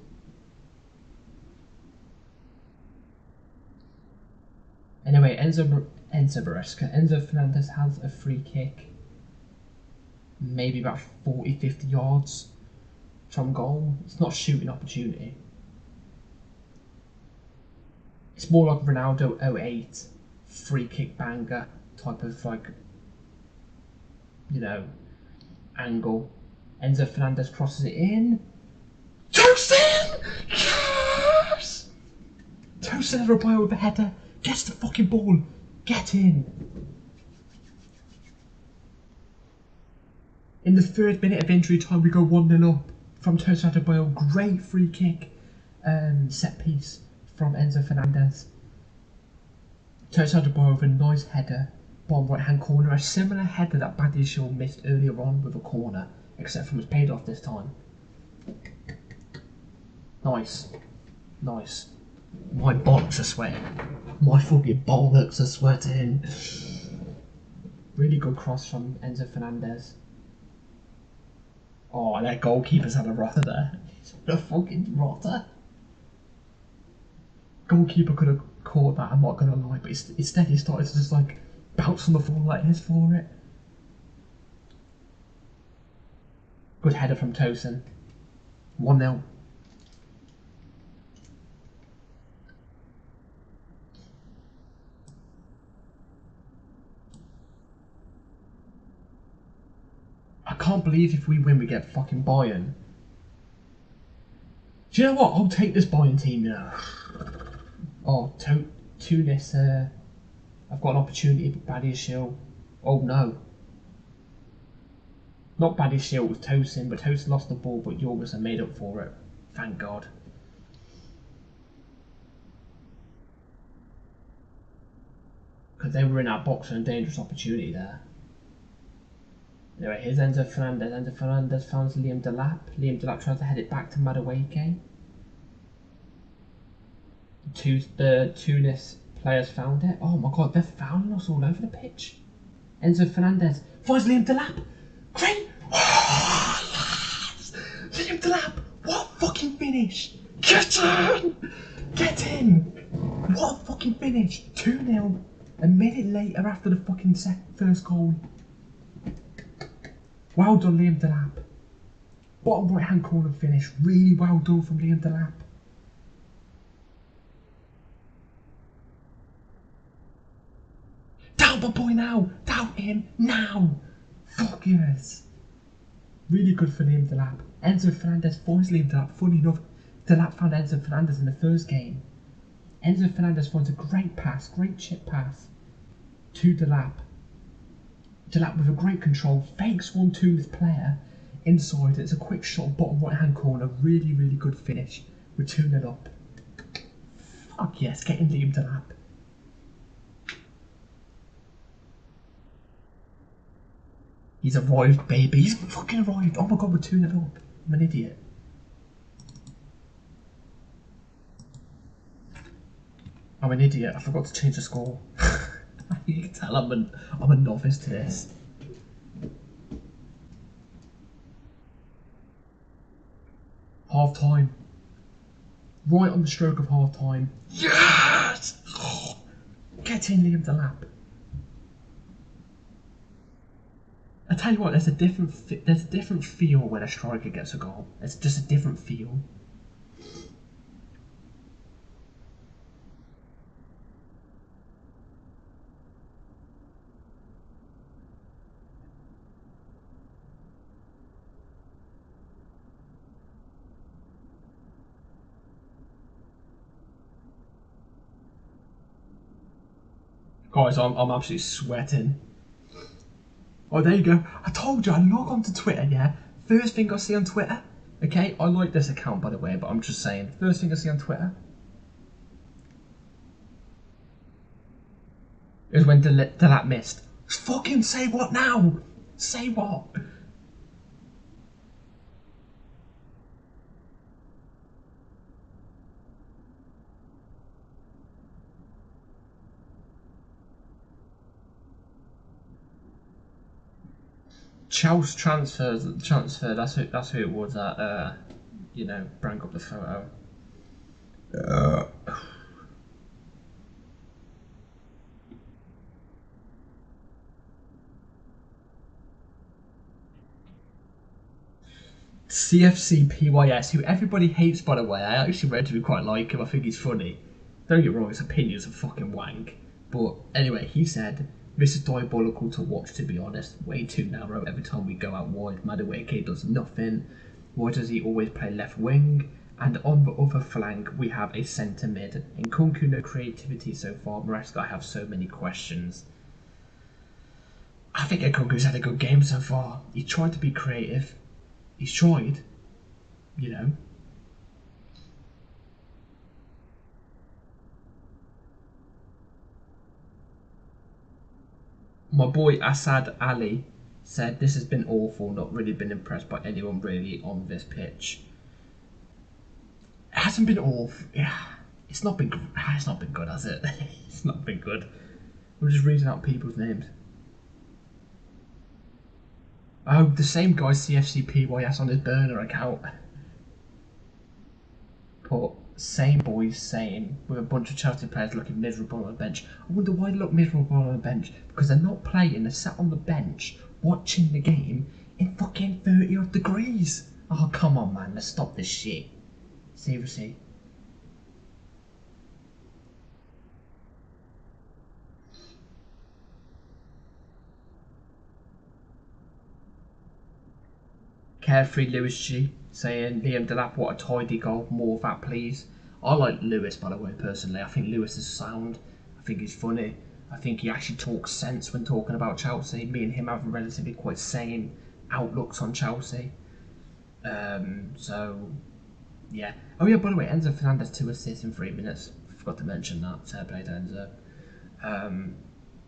Anyway, Enzo Fernandez has a free kick, maybe about 40-50 yards from goal. It's not a shooting opportunity. It's more like Ronaldo 08 free kick banger type of, like, you know, angle. Enzo Fernandez crosses it in. Tosin! Yes! Tosin Adebayo with a header. Gets the fucking ball. Get in. In the 3rd minute of injury time, we go 1-0 up from Tosin Adebayo. Great free kick set piece from Enzo Fernandez. Tosin Adebayo with a nice header. Bottom right hand corner. A similar header that Badiashile missed earlier on with a corner, except for it's paid off this time. Nice. Nice. My bollocks are sweating. My fucking bollocks are sweating. Really good cross from Enzo Fernandez. Oh, their goalkeeper's had a rotter there. He's had a fucking rotter. Goalkeeper could have caught that, I'm not gonna lie, but instead he started to just like bounce on the floor like this for it. Good header from Tosin. 1-0. I can't believe if we win we get fucking Bayern. Do you know what? I'll take this Bayern team now. Oh, Tunis, I've got an opportunity, but Badiashile. Oh no. Not Badiashile, it was Tosin, but Tosin lost the ball, but Jorgensen made up for it. Thank God. Because they were in our box and a dangerous opportunity there. Anyway, here's Enzo Fernandez. Enzo Fernandez finds Liam Delap. Liam Delap tries to head it back to Madueke. The Tunis players found it. Oh my God, they're fouling us all over the pitch. Enzo Fernandez finds Liam Delap. Great! Oh, yes! Liam Delap! What a fucking finish! Get in! Get in! What a fucking finish! 2-0. A minute later after the fucking first goal. Well done, Liam Delap. Bottom right hand corner finish. Really well done from Liam Delap. Down my boy now. Down him now. Fuck yes. Really good for Liam Delap. Enzo Fernandez finds Liam Delap. Funny enough, Delap found Enzo Fernandez in the first game. Enzo Fernandez finds a great pass, great chip pass to Delap. Delap with a great control, fakes 1-2 with player inside. It's a quick shot, bottom right hand corner. Really, really good finish. We're 2-0 up. Fuck yes, getting Liam Delap. He's arrived, baby. He's fucking arrived. Oh my God, we're 2-0 up. I'm an idiot. I'm an idiot. I forgot to change the score. You can tell I'm a novice to this. Half time. Right on the stroke of half time. Yes! Get in, Liam Delap. I tell you what, there's a different feel when a striker gets a goal. It's just a different feel. Guys, I'm absolutely sweating. Oh, there you go. I told you, I log on to Twitter, yeah? First thing I see on Twitter, okay? I like this account, by the way, but I'm just saying. First thing I see on Twitter is when Delap missed. Fucking say what now? Say what? Charles transfer. That's who it was that you know, brought up the photo. CFC PYS, who everybody hates, by the way. I actually relatively quite like him. I think he's funny. Don't get me wrong, his opinions are fucking wank. But anyway, he said, "This is diabolical to watch, to be honest. Way too narrow every time we go out wide. Madueke does nothing. Why does he always play left wing? And on the other flank, we have a centre mid. In Kunku, no creativity so far. Maresca, I have so many questions." I think Nkunku's had a good game so far. He tried to be creative. He's tried, you know. My boy Asad Ali said, "This has been awful, not really been impressed by anyone really on this pitch." It hasn't been awful. Yeah, it's not been good, has it? It's not been good. I'm just reading out people's names. Oh, the same guy CFCPYS on his burner account. Put same boys saying with a bunch of Chelsea players looking miserable on the bench. I wonder why they look miserable on the bench. Because they're not playing, they're sat on the bench watching the game in fucking 30 odd degrees. Oh, come on, man, let's stop this shit. Seriously. Carefree Lewis G saying, "Liam Delap, what a tidy goal, more of that please." I like Lewis, by the way, personally. I think Lewis is sound. I think he's funny. I think he actually talks sense when talking about Chelsea. Me and him have relatively quite sane outlooks on Chelsea. So, yeah. Oh yeah, by the way, Enzo Fernandez 2 assists in 3 minutes. Forgot to mention that. Fair play to Enzo.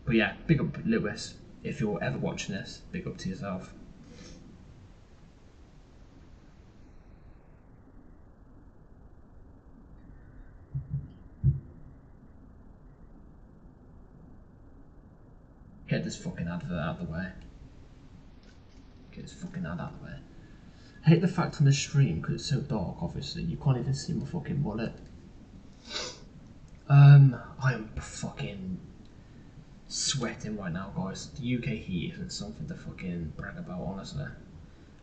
But yeah, big up Lewis. If you're ever watching this, big up to yourself. Get this fucking advert out of the way. Get this fucking ad out of the way. I hate the fact on the stream, because it's so dark, obviously, you can't even see my fucking wallet. I am fucking sweating right now, guys. The UK heat isn't something to fucking brag about, honestly.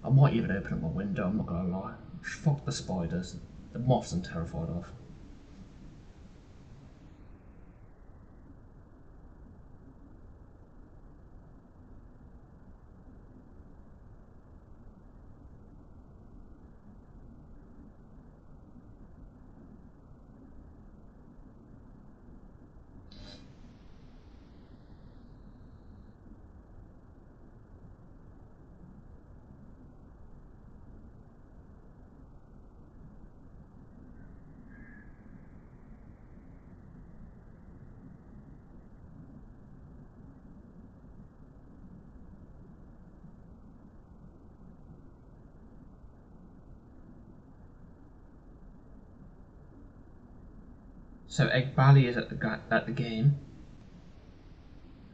I might even open up my window, I'm not gonna lie. Fuck the spiders. The moths I'm terrified of. So Egbali is at the game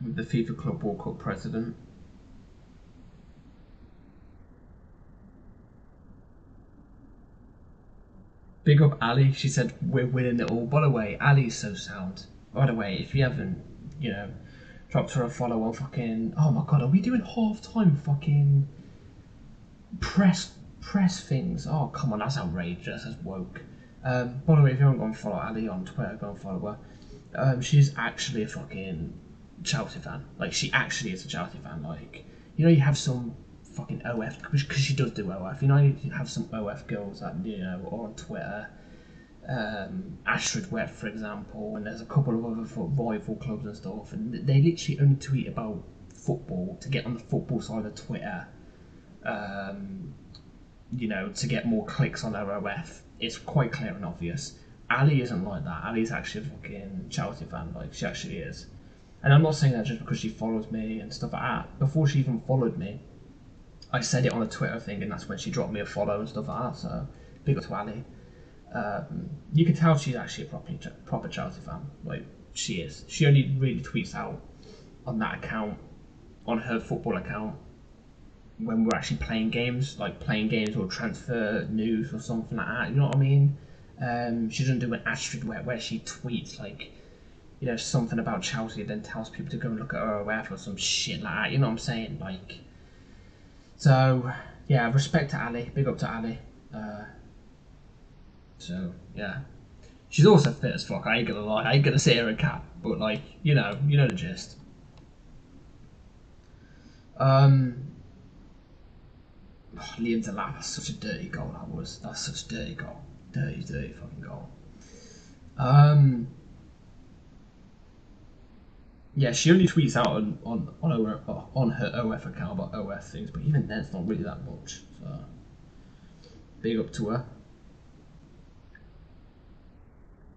with the FIFA Club World Cup president. Big up Ali. She said we're winning it all. By the way, Ali's so sound. By the way, if you haven't, you know, dropped her a follow on fucking. Oh my god, are we doing half-time fucking press things? Oh come on, that's outrageous. That's woke. By the way, if you haven't gone follow Ali on Twitter, go and follow her. She's actually a fucking Chelsea fan. Like, she actually is a Chelsea fan. Like, you know, you have some fucking OF, because she does do OF. You know, you have some OF girls that, you know, are on Twitter, Astrid Wet, for example, and there's a couple of other rival clubs and stuff, and they literally only tweet about football to get on the football side of Twitter, you know, to get more clicks on their OF. It's quite clear and obvious. Ali isn't like that. Ali's actually a fucking Chelsea fan, like she actually is. And I'm not saying that just because she follows me and stuff like that. Before she even followed me, I said it on a Twitter thing, and that's when she dropped me a follow and stuff like that. So big up to Ali. You can tell she's actually a proper Chelsea fan. Like she is. She only really tweets out on that account, on her football account, when we're actually playing games, like playing games or transfer news or something like that. You know what I mean? She doesn't do an Astrid where she tweets like, you know, something about Chelsea, then tells people to go and look at her OF or some shit like that. You know what I'm saying? Like, so yeah, respect to Ali. Big up to Ali. So yeah, she's also fit as fuck. I ain't gonna lie. I ain't gonna say her a cat, but like, you know the gist. Liam Delap, that's such a dirty goal. That's such a dirty goal. Dirty fucking goal. Yeah, she only tweets out on her OF account about OF things, but even then, it's not really that much. So big up to her.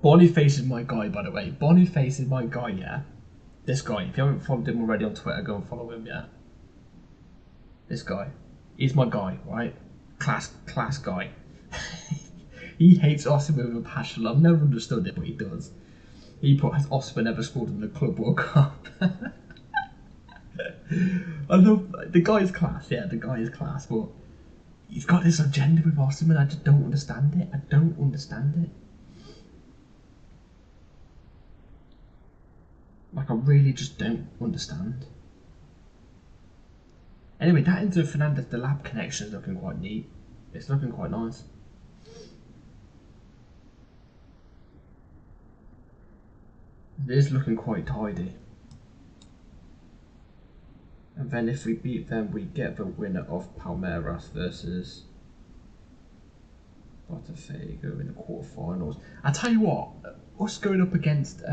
Boniface is my guy, by the way. Boniface is my guy, yeah. This guy. If you haven't followed him already on Twitter, go and follow him, yeah. This guy. He's my guy, right? Class guy. He hates Osman with a passion. I've never understood it, but he does. He put, has Osman ever scored in the Club World Cup? I love, the guy is class, yeah, the guy is class, but he's got this agenda with Osman. I just don't understand it. I don't understand it. Like, I really just don't understand. Anyway, that Enzo Fernandez Delap connection is looking quite neat. It's looking quite nice. It is looking quite tidy. And then if we beat them, we get the winner of Palmeiras versus Botafogo in the quarterfinals. I tell you what, us going up against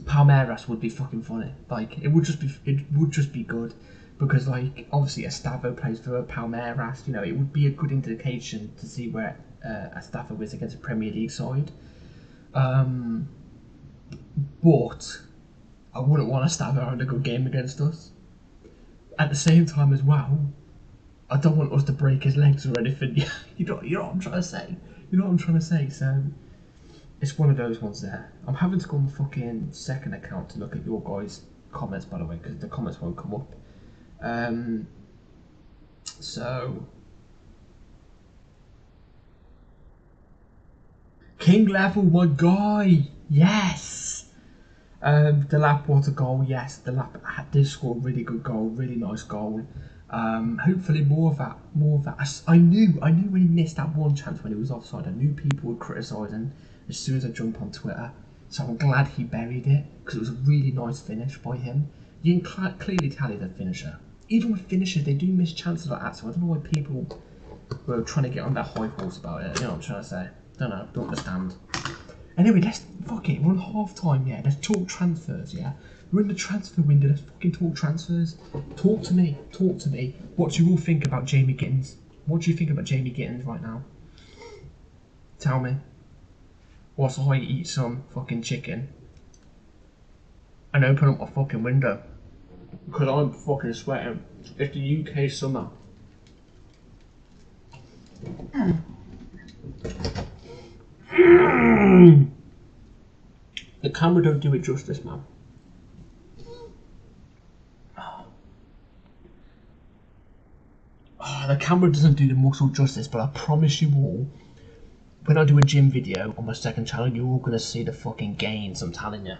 Palmeiras would be fucking funny. Like it would just be good, because like obviously Estavo plays for Palmeiras. You know, it would be a good indication to see where Estavo is against a Premier League side. But I wouldn't want Estavo having a good game against us. At the same time as well, I don't want us to break his legs or anything. You know what I'm trying to say. You know what I'm trying to say. So it's one of those ones there. I'm having to go on the fucking second account to look at your guys' comments, by the way, because the comments won't come up. So King Level, my guy, yes. Delap, what a goal, yes. Delap did score a really good goal, really nice goal. Hopefully more of that. I knew when he missed that one chance when he was offside, I knew people would criticise him as soon as I jump on Twitter. So I'm glad he buried it, because it was a really nice finish by him. You can clearly tell he's a finisher. Even with finishers, they do miss chances like that, so I don't know why people were trying to get on their high horse about it. You know what I'm trying to say? Don't understand. Anyway, let's fuck it. We're on half time, yeah. Let's talk transfers, yeah. We're in the transfer window. Let's fucking talk transfers. Talk to me. Talk to me. What do you all think about Jamie Gittins? What do you think about Jamie Gittins right now? Tell me. Whilst I eat some fucking chicken and open up my fucking window, because I'm fucking sweating. It's the UK summer. The camera don't do it justice, man. The camera doesn't do the muscle justice, but I promise you all, when I do a gym video on my second channel, you're all gonna see the fucking gains, I'm telling you.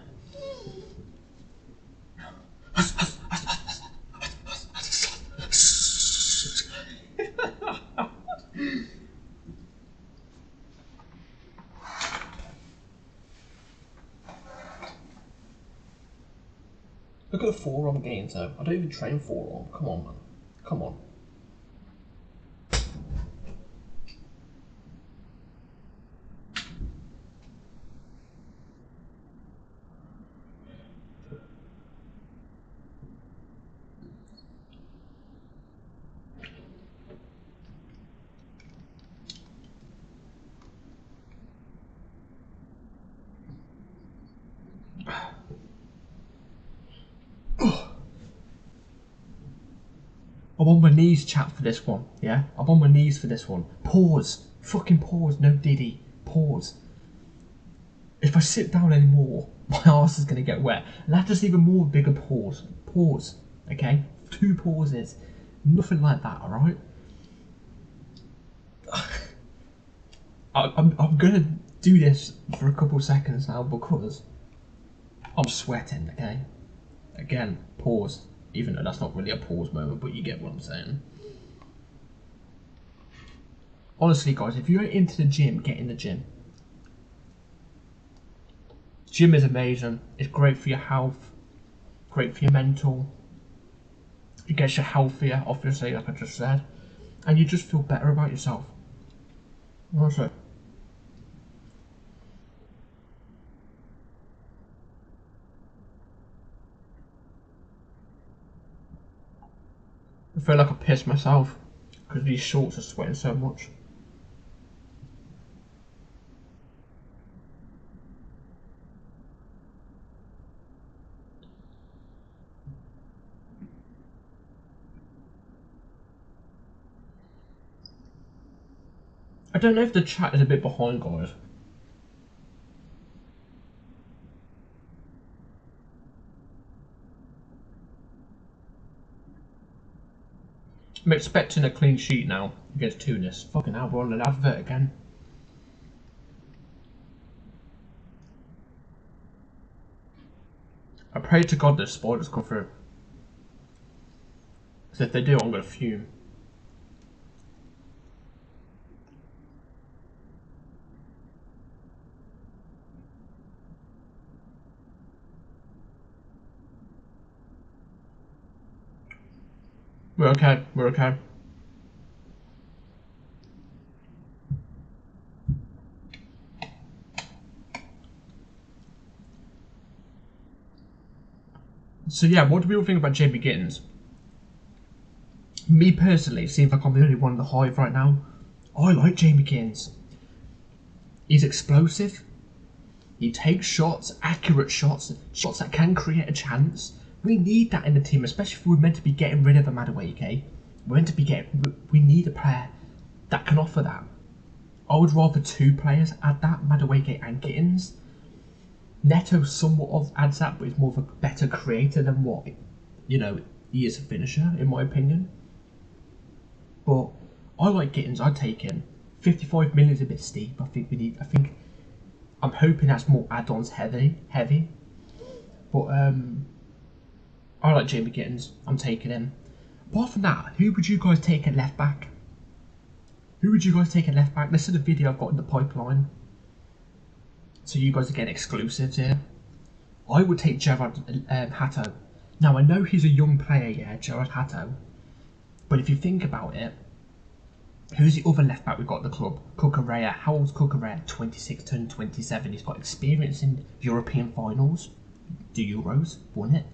Look at the forearm gains though. I don't even train forearm. Come on, man. Come on. I'm on my knees, chat, for this one. Yeah, I'm on my knees for this one. Pause. Fucking pause. No Diddy. Pause. If I sit down anymore, my arse is gonna get wet, and that's just even more bigger pause. Pause. Okay, 2 pauses. Nothing like that. All right. I'm gonna do this for a couple seconds now because I'm sweating. Okay. Again, pause. Even though that's not really a pause moment, but you get what I'm saying. Honestly, guys, if you're into the gym, get in the gym. Gym is amazing. It's great for your health, great for your mental. It gets you healthier, obviously, like I just said, and you just feel better about yourself. Honestly. I feel like I pissed myself because these shorts are sweating so much. I don't know if the chat is a bit behind, guys. I'm expecting a clean sheet now against Tunis. Fucking hell, we're on an advert again. I pray to God that spoilers come through. Because if they do, I'm going to fume. We're okay, we're okay. So yeah, what do people think about JB Gittins? Me personally, it seems like I'm the only one in the hive right now. I like Jamie Gittins. He's explosive. He takes shots, accurate shots, shots that can create a chance. We need that in the team, especially if we're meant to be getting rid of a Madueke. We're meant to be we need a player that can offer that. I would rather 2 players add that, Madueke and Gittins. Neto somewhat of adds that, but he's more of a better creator than what, he is a finisher, in my opinion. But I like Gittins, I'd take him. 55 million is a bit steep. I'm hoping that's more add-ons heavy. But I like Jamie Gittins, I'm taking him. Apart from that, who would you guys take at left back? This is the video I've got in the pipeline. So you guys are getting exclusives here. I would take Gerard Hatto. Now I know he's a young player, yeah, Gerard Hatto. But if you think about it, who's the other left back we've got at the club? Cucurella. How old's Cucurella? 26 to 27. He's got experience in European finals, the Euros, won it.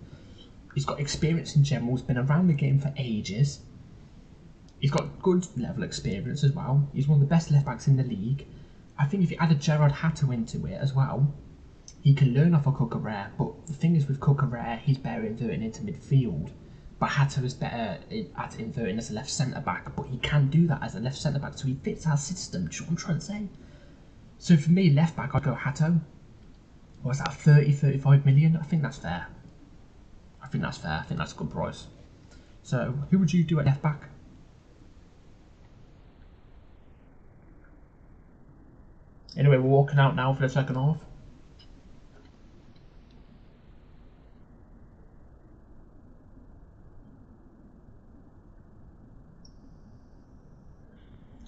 He's got experience in general. He's been around the game for ages. He's got good level experience as well. He's one of the best left backs in the league. I think if you add a Gerard Hatto into it as well, he can learn off of Cucurella. But the thing is with Cucurella, he's better inverting into midfield. But Hatto is better at inverting as a left centre back. But he can do that as a left centre back, so he fits our system. Do you know what I'm trying to say? So for me, left back, I'd go Hatto. What's that, 30, 35 million? I think that's fair. I think that's a good price. So who would you do at left back? Anyway, we're walking out now for the second half.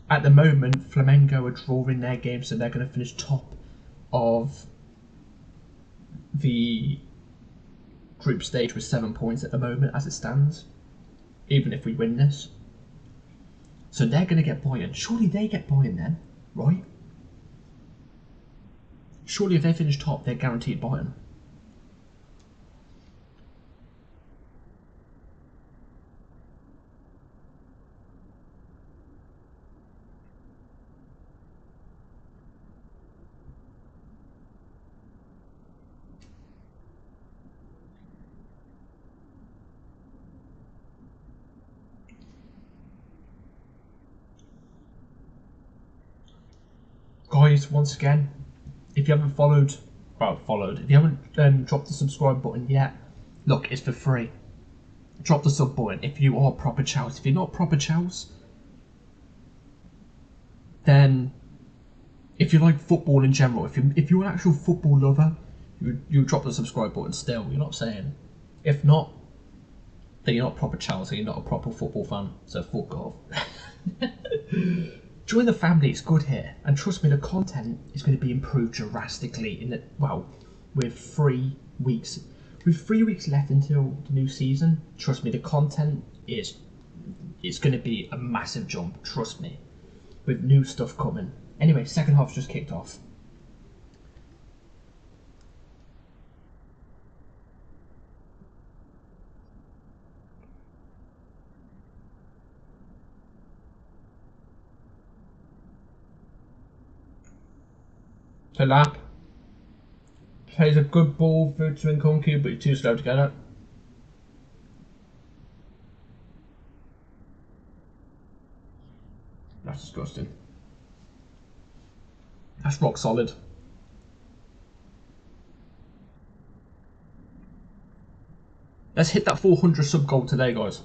At the moment, Flamengo are drawing their game, so they're going to finish top of the group stage with 7 points at the moment as it stands, even if we win this. So they're going to get Bayern. Surely they get Bayern then, right? Surely if they finish top, they're guaranteed Bayern. guys, once again, if you haven't if you haven't dropped the subscribe button yet, look, it's for free. Drop the sub button if you are proper chows. If you're not proper chows, then if you like football in general, if you're an actual football lover, you drop the subscribe button still, you know what I'm saying? If not, then you're not proper chows, so you're not a proper football fan, so fuck off. Join the family, it's good here, and trust me, the content is going to be improved drastically with 3 weeks. With 3 weeks left until the new season, trust me, the content it's going to be a massive jump, trust me, with new stuff coming. Anyway, second half's just kicked off. So Lap plays a good ball through to Nkunku, but he's too slow to get it. That's disgusting. That's rock solid. Let's hit that 400 sub goal today, guys.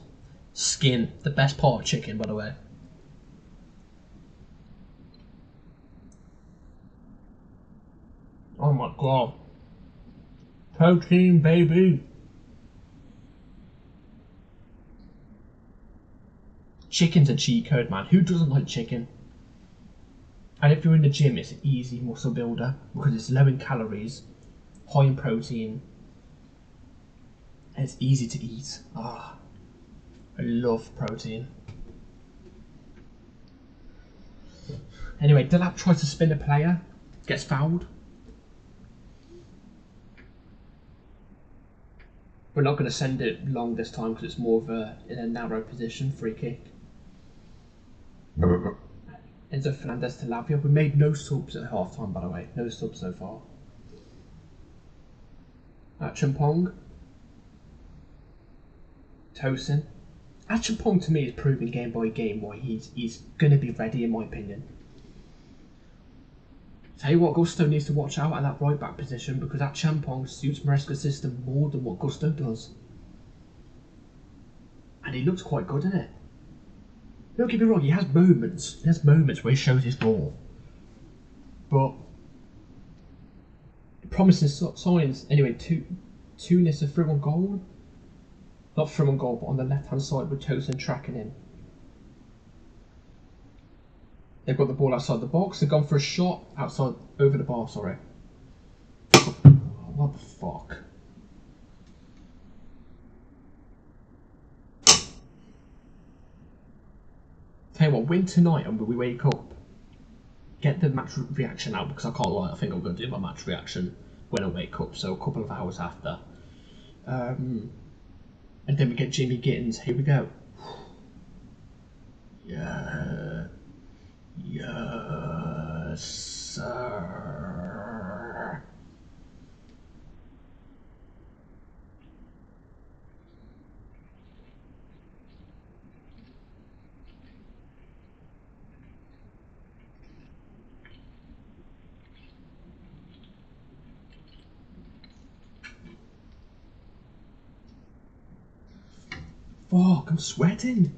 Skin, the best part of chicken, by the way. Oh my god. Protein, baby. Chicken's a cheat code, man. Who doesn't like chicken? And if you're in the gym, it's an easy muscle builder because it's low in calories, high in protein, and it's easy to eat. Ah, I love protein. Anyway, Delap tries to spin a player, gets fouled. We're not going to send it long this time because it's more of in a narrow position, free kick. Enzo Fernandez to Lavia. We made no subs at half time, by the way. No subs so far. Achampong. Tosin. Achampong to me is proving game by game why he's going to be ready, in my opinion. Tell you what, Gusto needs to watch out at that right back position because that Champong suits Maresca's system more than what Gusto does. And he looks quite good in it. Don't get me wrong, he has moments. He has moments where he shows his ball. But promising signs. Anyway, Tunis are through on goal. Not through on goal, but on the left hand side with Tosin tracking in. They've got the ball outside the box. They've gone for a shot outside, over the bar, sorry. What the fuck? Tell you what, win tonight and when we wake up, get the match reaction out because I can't lie, I think I'm going to do my match reaction when I wake up, so a couple of hours after. And then we get Jimmy Gittins. Here we go. Yeah. Yes, sir. Fuck, I'm sweating.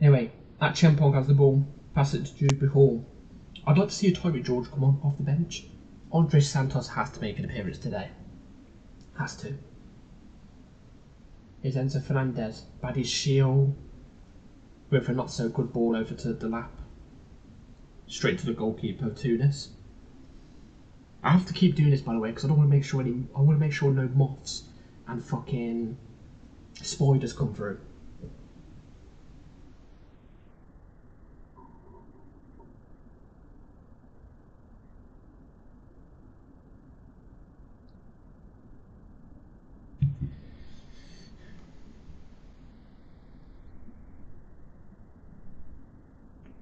Anyway, that Champong has the ball. Pass it to Jude Hall. I'd like to see a Tyreek George come on off the bench. Andre Santos has to make an appearance today. Has to. Here's Enzo Fernandez. Baddy's shield. With a not so good ball over to the lap. Straight to the goalkeeper of Tunis. I have to keep doing this, by the way, because I don't want to make sure I want to make sure no moths and fucking spiders come through.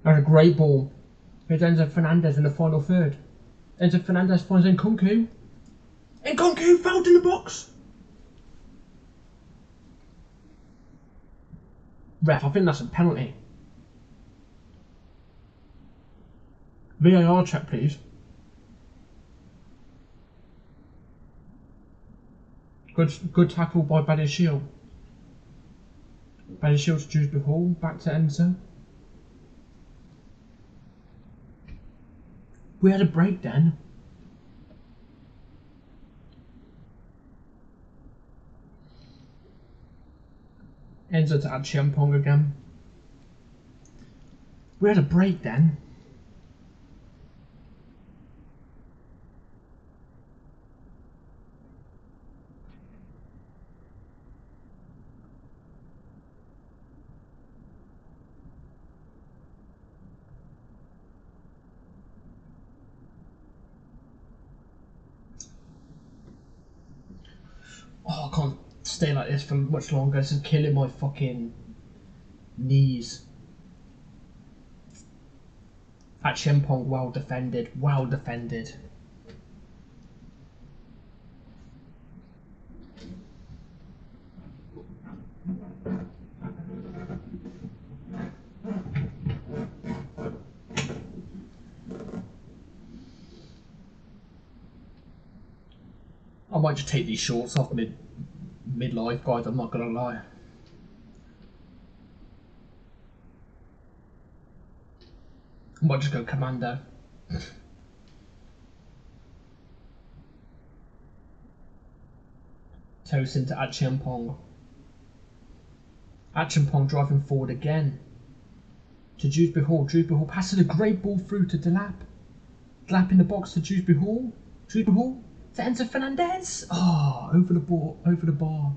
That's a great ball. Here's Enzo Fernandez in the final third. Enzo Fernandez finds Nkunku. Nkunku fouled in the box. Ref, I think that's a penalty. VAR check, please. Good tackle by Badiashile. Badiashile to Dewsbury Hall, back to Enzo. We had a break then. Enzo to Achiampong again. We had a break then. Oh, I can't stay like this for much longer. This is killing my fucking knees. At Chimpong, well defended, well defended. I might just take these shorts off mid-life, guys, I'm not gonna lie. I might just go commando. Tosin to Achiampong. Achiampong driving forward again. To Dewsbury Hall. Dewsbury Hall passes a great ball through to Delap. Delap in the box to Dewsbury Hall. Dewsbury Hall to Enzo Fernandez. Oh, over the ball, over the bar.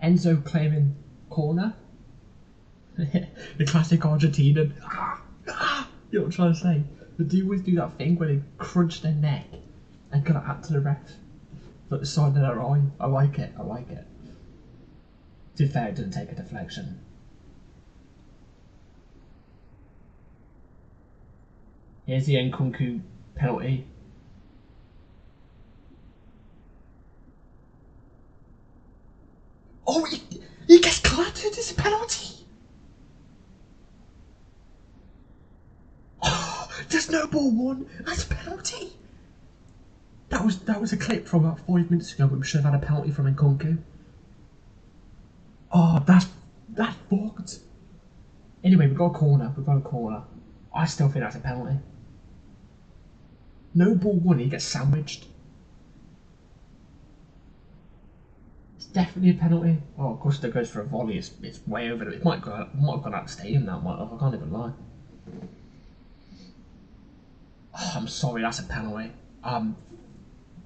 Enzo claiming corner. The classic Argentinian. You know what I'm trying to say? They always do that thing where they crunch their neck and kind of act to the ref. Like the side of their eye. I like it, I like it. To be fair, it didn't take a deflection. Here's the Nkunku penalty. Oh, he gets clattered. It's a penalty. Oh, there's no ball won. That's a penalty. That was a clip from about 5 minutes ago when we should have had a penalty from Nkunku. Oh, that's fucked. Anyway, we've got a corner. We've got a corner. I still think that's a penalty. No ball won. He gets sandwiched. It's definitely a penalty. Oh, of course, it goes for a volley. It's way over. It might have gone out the stadium. That might have. I can't even lie. Oh, I'm sorry. That's a penalty.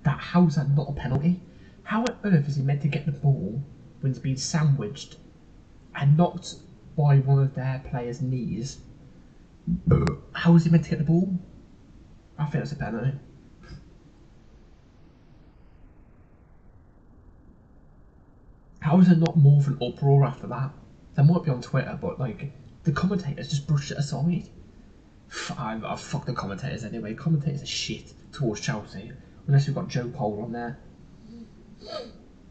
How's that not a penalty? How on earth is he meant to get the ball when he's been sandwiched and knocked by one of their players' knees? How is he meant to get the ball? I think that's a penalty. How is there not more of an uproar after that? There might be on Twitter, but like the commentators just brushed it aside. I fuck the commentators anyway. Commentators are shit towards Chelsea, unless we've got Joe Cole on there,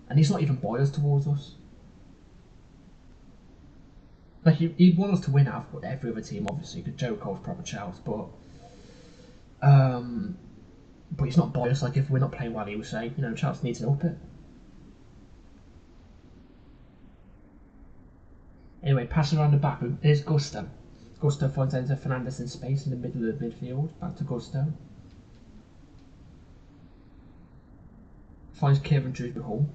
and he's not even biased towards us. Like he'd want us to win out of every other team, obviously, because Joe Cole's proper Chelsea, but he's not biased. Like if we're not playing well, he would say, you know, Chelsea needs to up it. Anyway, passing around the back, here's Gusto. Gusto finds Enzo Fernandez in space in the middle of the midfield. Back to Gusto. Finds Kieran Dewsbury Hall.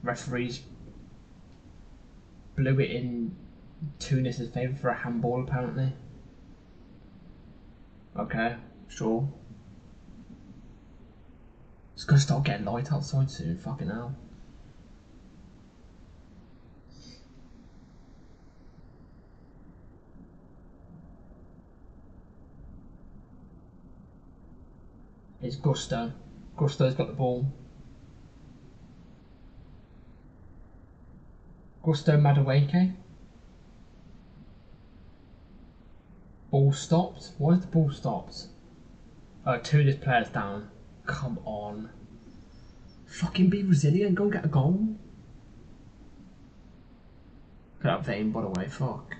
Referees blew it in Tunis' favour for a handball, apparently. Okay, sure. It's gonna start getting light outside soon, fucking hell. It's Gusto. Gusto's got the ball. Gusto Madueke. Ball stopped. Why is the ball stopped? Two of his players down. Come on. Fucking be resilient. Go and get a goal. Look at that vein, by the way. Fuck.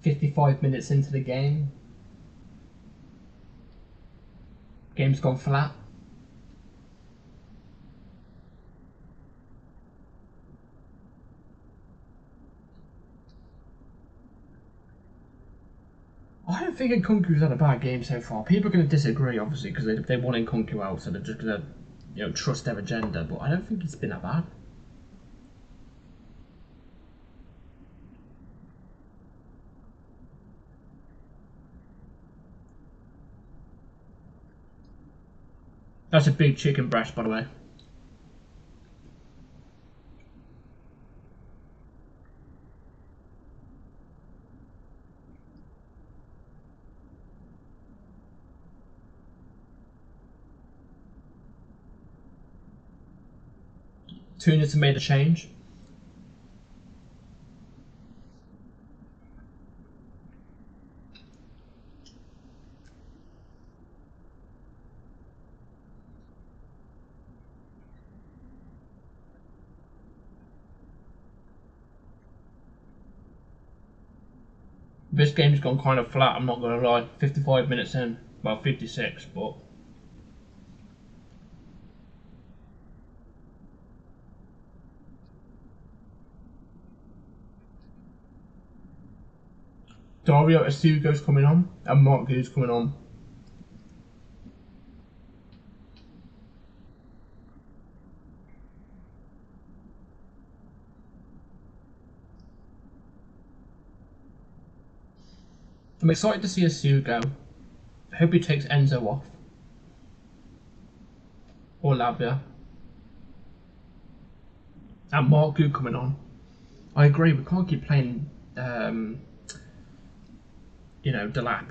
55 minutes into the game. Game's gone flat. I don't think Nkunku's had a bad game so far. People are going to disagree, obviously, because they want Nkunku out, so they're just going to, trust their agenda. But I don't think it's been that bad. That's a big chicken breast, by the way. Tunis have made a change. This game's gone kind of flat, I'm not going to lie. 55 minutes in, well 56, but... Dario Asugo's coming on, and Mark Gu's coming on. I'm excited to see Asugo. I hope he takes Enzo off. Or Lavia. And Mark Gu coming on. I agree, we can't keep playing, Delap.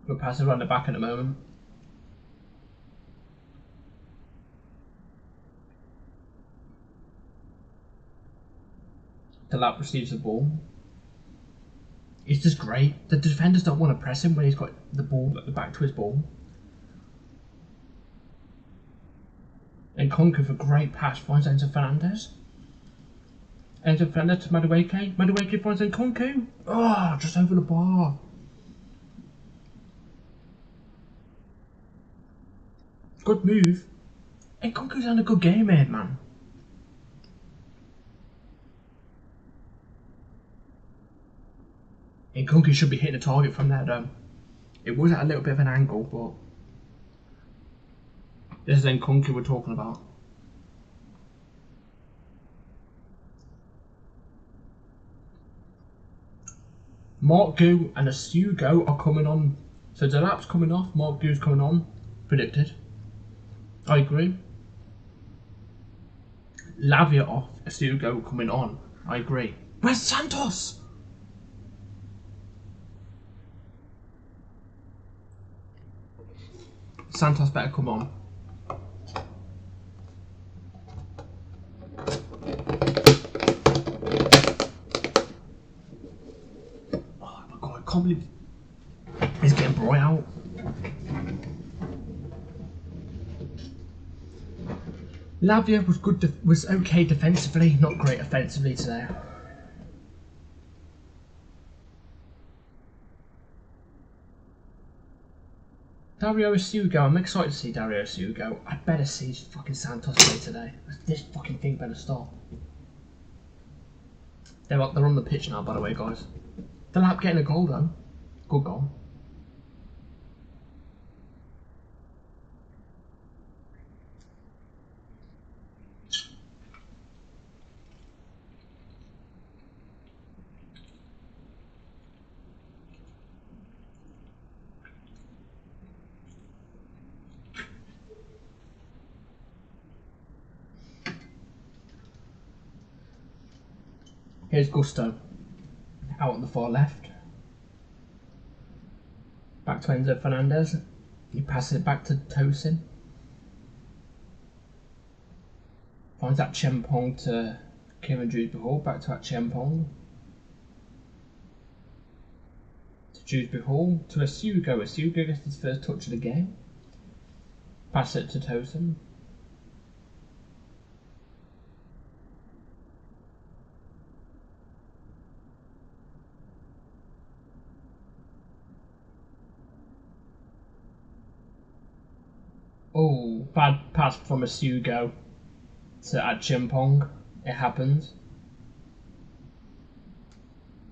We're passing around the back at the moment. Delap receives the ball. It's just great. The defenders don't want to press him when he's got the ball at the back to his ball. And Nkunku for a great pass finds Enzo Fernandez. Enzo Fernandez to Madueke. Madueke finds Nkunku. Oh, just over the bar. Good move. Nkunku's had a good game here, man. Nkunku should be hitting a target from there, though. It was at a little bit of an angle, but this is Nkunku we're talking about. Mark Gu and Asugo are coming on. So Delap's coming off, Mark Gu's coming on. Predicted. I agree. Lavia off, Asugo coming on. I agree. Where's Santos? Santos better come on. Oh my god, I can't believe he's getting Broy out. Lavia was good, was okay defensively, not great offensively today. Dario Asugo, I'm excited to see Dario Asugo. I better see fucking Santos play today. This fucking thing better stop. They're on the pitch now, by the way, guys. Delap getting a goal though. Good goal. Here's Gusto, out on the far left. Back to Enzo Fernandez. He passes it back to Tosin. Finds that Chempong to Kieran Drewsbury Hall. Back to that Chempong. To Dewsbury Hall to Asugo. Asugo gets his first touch of the game. Pass it to Tosin. Oh, bad pass from Asugo to Achimpong. It happens.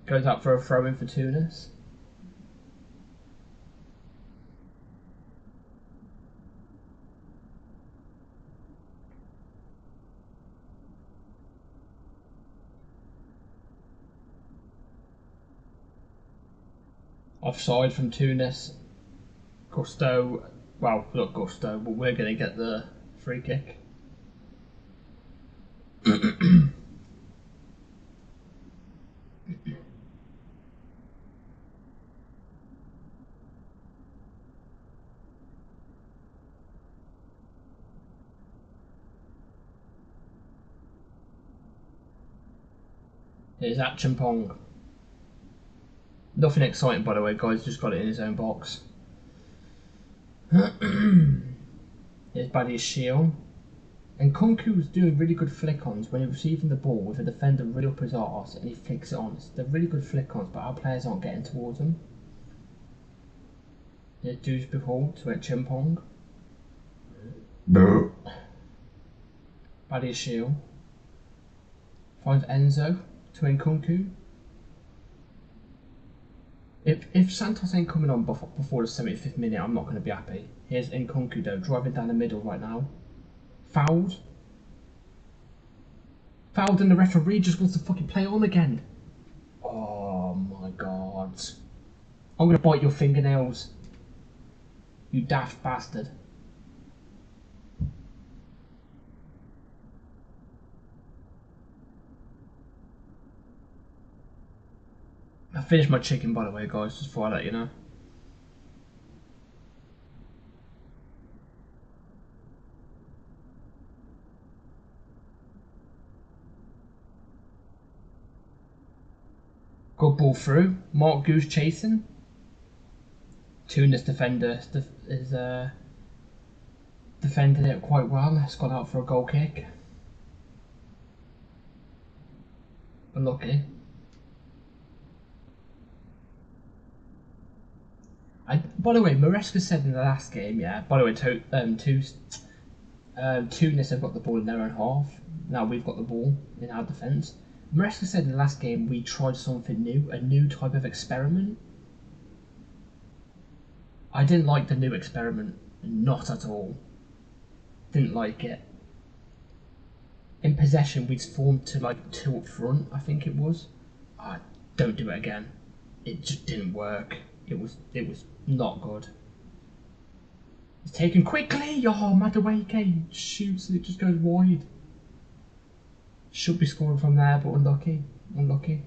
Goes up for a throw in for Tunis. Offside from Tunis. Gusto, well, not Gusto, but we're going to get the free kick. Here's Achimpong. Nothing exciting, by the way, guys, just got it in his own box. Here's Badia Shield. And Kunku was doing really good flick-ons when he was receiving the ball with a defender really up his arse and he flicks it on. They're really good flick-ons, but our players aren't getting towards him. Here's Dewsbury Hall to Achimpong. No. Badia Shield. Finds Enzo to Nkunku. If Santos ain't coming on before the 75th minute, I'm not going to be happy. Here's Nkunku though, driving down the middle right now. Fouled. Fouled and the referee just wants to fucking play on again. Oh my god. I'm going to bite your fingernails. You daft bastard. I finished my chicken, by the way, guys, just before I let you know. Good ball through. Mark Goose chasing. Tunis defender is defending it quite well. It's gone out for a goal kick. Unlucky. By the way, Maresca said in the last game, yeah. By the way, Tunis have got the ball in their own half. Now we've got the ball in our defence. Maresca said in the last game we tried something new, a new type of experiment. I didn't like the new experiment, not at all. Didn't like it. In possession, we'd formed to like 2 up front, I think it was. Don't do it again. It just didn't work. It was not good. It's taken quickly. Oh, Madueke shoots and it just goes wide. Should be scoring from there, but unlucky. Unlucky.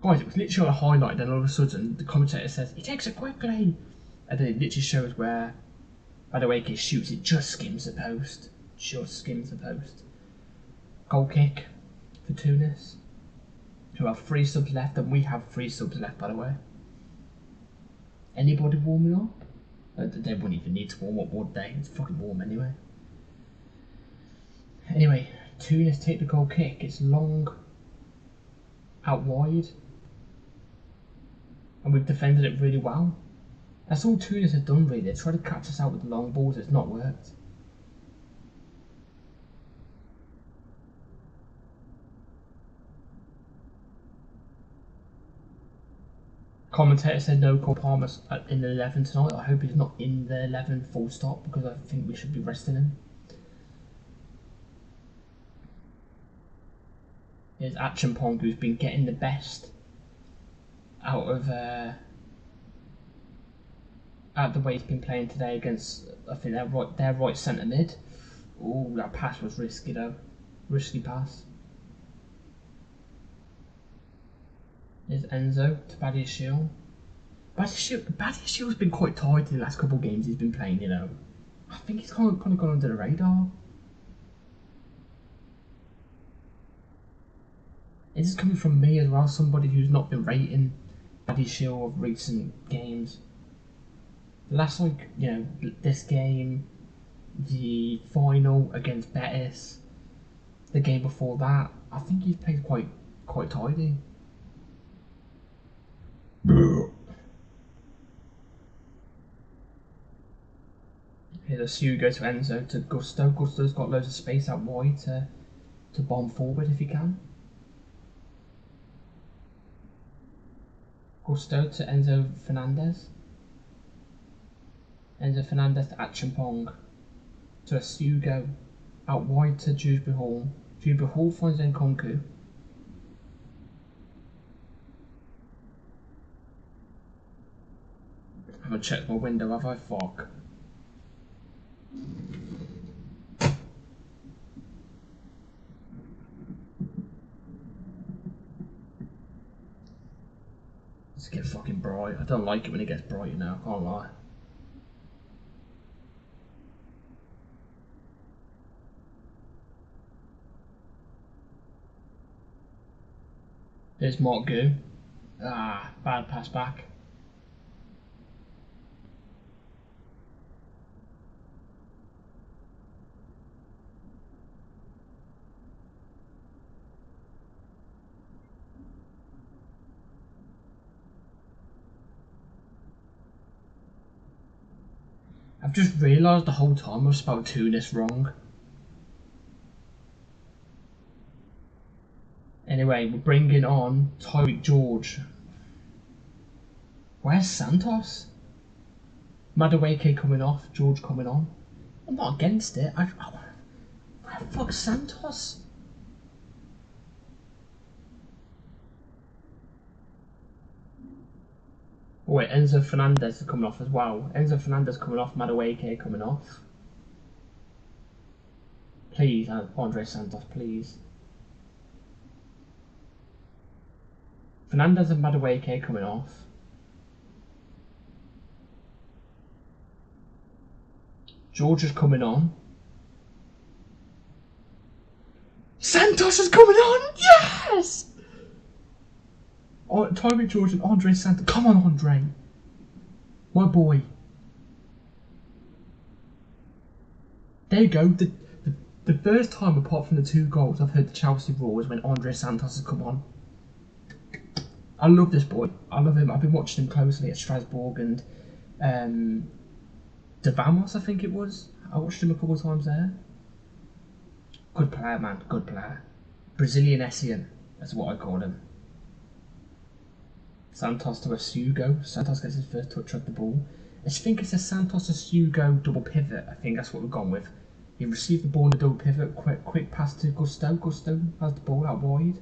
Guys, it was literally on a highlight, then all of a sudden the commentator says, he takes it quickly. And then it literally shows where Madueke shoots, it just skims the post. Just skims the post. Goal kick for Tunis, who have 3 subs left, and we have 3 subs left, by the way. Anybody warming up? They wouldn't even need to warm up, would they? It's fucking warm anyway. Anyway, Tunis take the goal kick. It's long, out wide, and we've defended it really well. That's all Tunis have done really. They tried to catch us out with the long balls. It's not worked. Commentator said no Cole Palmer's in the 11 tonight. I hope he's not in the 11 full stop, because I think we should be resting him. Here's Achimpong, who's been getting the best out of the way he's been playing today against, I think their right centre mid. Ooh, that pass was risky though. Risky pass. Here's Enzo to Badia Shield. Badia Shield's been quite tired in the last couple of games he's been playing, you know. I think he's kind of gone under the radar. This is coming from me as well, somebody who's not been rating Paddy Shield of recent games. The last, like, you know, this game, the final against Betis, the game before that, I think he's played quite tidy. Here's a Hugo to Enzo to Gusto. Gusto's got loads of space out wide to bomb forward if he can. Gusto to Enzo Fernandez. Enzo Fernandez to Achampong. To a Hugo. Out wide to Dewsbury Hall. Dewsbury Hall finds Nkunku. I haven't checked my window, have I? Fuck. Let's get fucking bright. I don't like it when it gets bright, you know, I can't lie. Here's Mark Goo. Ah, bad pass back. I've just realised the whole time I've spelled Tunis wrong. Anyway, we're bringing on Tyreek George. Where's Santos? Madueke coming off, George coming on. I'm not against it. Where the fuck's Santos? Oh wait, Enzo Fernandez is coming off as well. Enzo Fernandez coming off, Madueke coming off. Please, Andre Santos, please. Fernandez and Madueke coming off. George is coming on. Santos is coming on! Yes! Oh, Tyreek George and Andre Santos. Come on, Andre. My boy. There you go. The first time, apart from the 2 goals, I've heard the Chelsea roar is when Andre Santos has come on. I love this boy. I love him. I've been watching him closely at Strasbourg and De Vamos, I think it was. I watched him a couple of times there. Good player, man. Good player. Brazilian Essien. That's what I call him. Santos to a Hugo. Santos gets his first touch of the ball. I think it's a Santos to Hugo double pivot. I think that's what we've gone with. He received the ball in the double pivot. Quick pass to Gusto. Gusto has the ball out wide.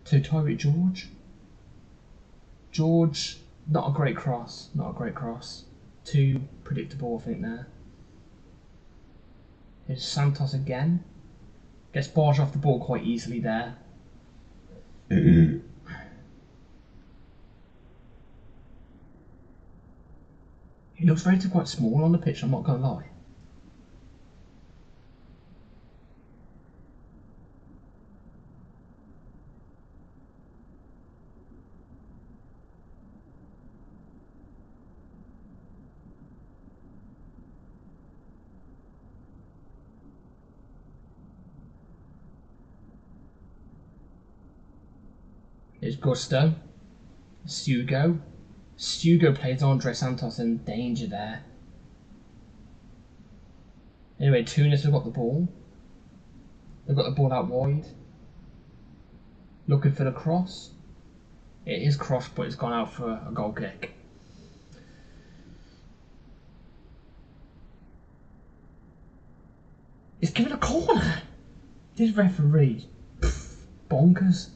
To Tyreek George. George, not a great cross. Not a great cross. Too predictable, I think, there. Here's Santos again. Gets barged off the ball quite easily there. He looks rated quite small on the pitch, I'm not going to lie. Here's Gusto. Hugo. Hugo plays Andre Santos in danger there. Anyway, Tunis have got the ball. They've got the ball out wide. Looking for the cross. It is crossed, but it's gone out for a goal kick. It's given a corner. This referee, bonkers.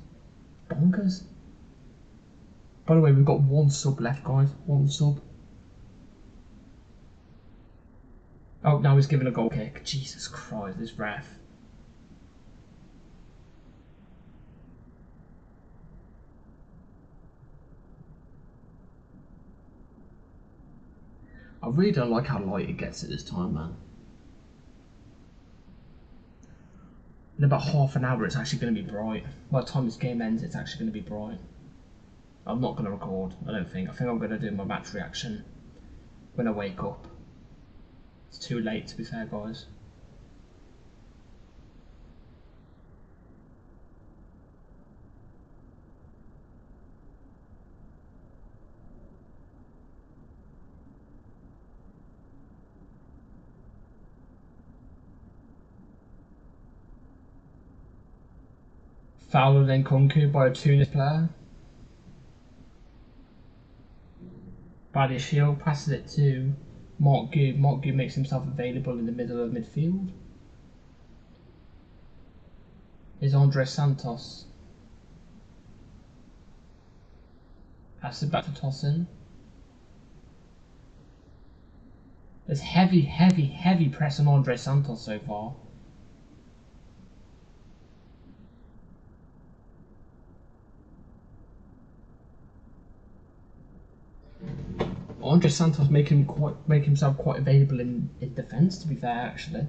Bonkers. By the way, we've got 1 sub left, guys. 1 sub. Oh, now he's giving a goal kick. Jesus Christ, this ref. I really don't like how light it gets at this time, man. In about half an hour, it's actually going to be bright. By the time this game ends, it's actually going to be bright. I'm not going to record, I don't think. I think I'm going to do my match reaction when I wake up. It's too late, to be fair, guys. Fouled then Kunku by a Tunis player. Badiashile passes it to Mark Gu. Mark Gu makes himself available in the middle of midfield. Is Andre Santos. Passes it back to Tosin. There's heavy press on Andre Santos so far. Andre Santos make himself quite available in defence, to be fair, actually.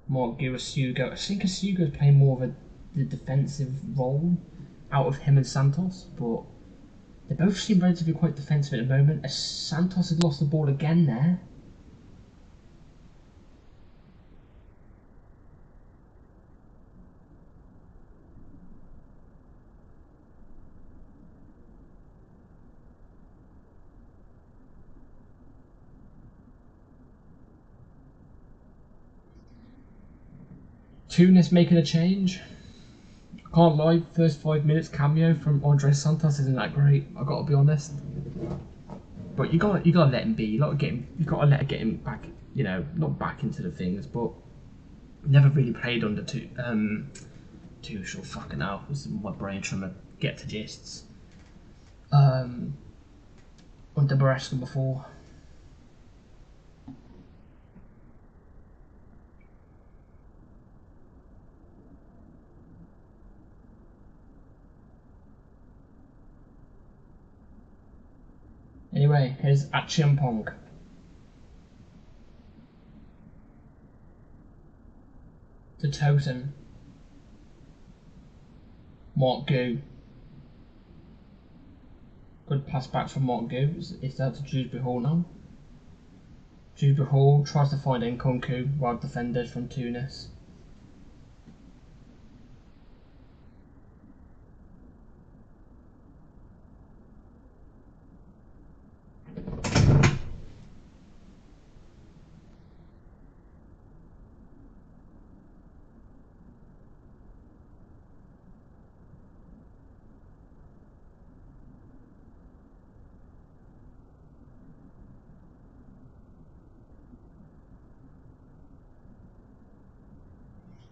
Mark Gu, Asugo. I think Asugo is playing more of the defensive role out of him and Santos, but they both seem relatively quite defensive at the moment. As Santos has lost the ball again there. Tunis making a change. I can't lie, first 5 minutes cameo from Andre Santos isn't that great, I gotta be honest. But you gotta let him be. You gotta let him get him back, you know, not back into the things, but never really played under Tuchel, fucking hell. This is my brain trying to get to gists. Under Maresca before. Anyway, here's Watchalong. To Tosin. Mark Gu. Good pass back from Mark Gu. It's out to Dewsbury Hall now. Dewsbury Hall tries to find Nkunku, well defended from Tunis.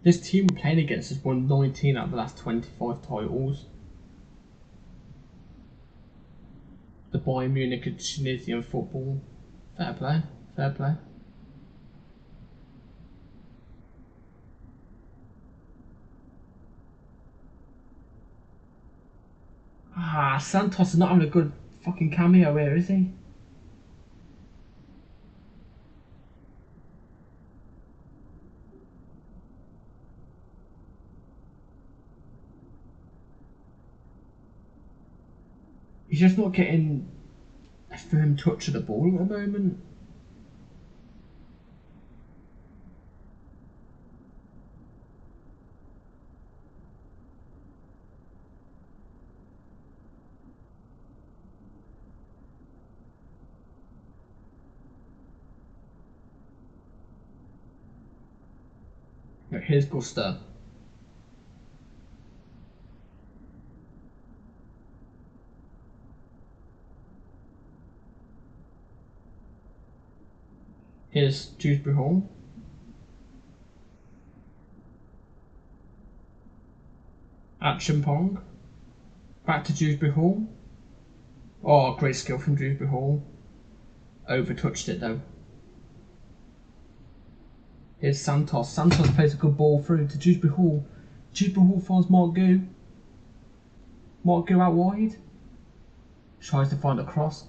This team we're playing against has won 19 out of the last 25 titles. The Bayern Munich of Tunisian football. Fair play, fair play. Santos is not having a good fucking cameo here, is he? He's just not getting a firm touch of the ball at the moment. Right, here's Gusta. Here's Dewsbury Hall. Watchalong. Back to Dewsbury Hall. Oh, great skill from Dewsbury Hall. Overtouched it though. Here's Santos. Santos plays a good ball through to Dewsbury Hall. Dewsbury Hall finds Mark Gu. Mark Gu out wide. Tries to find a cross.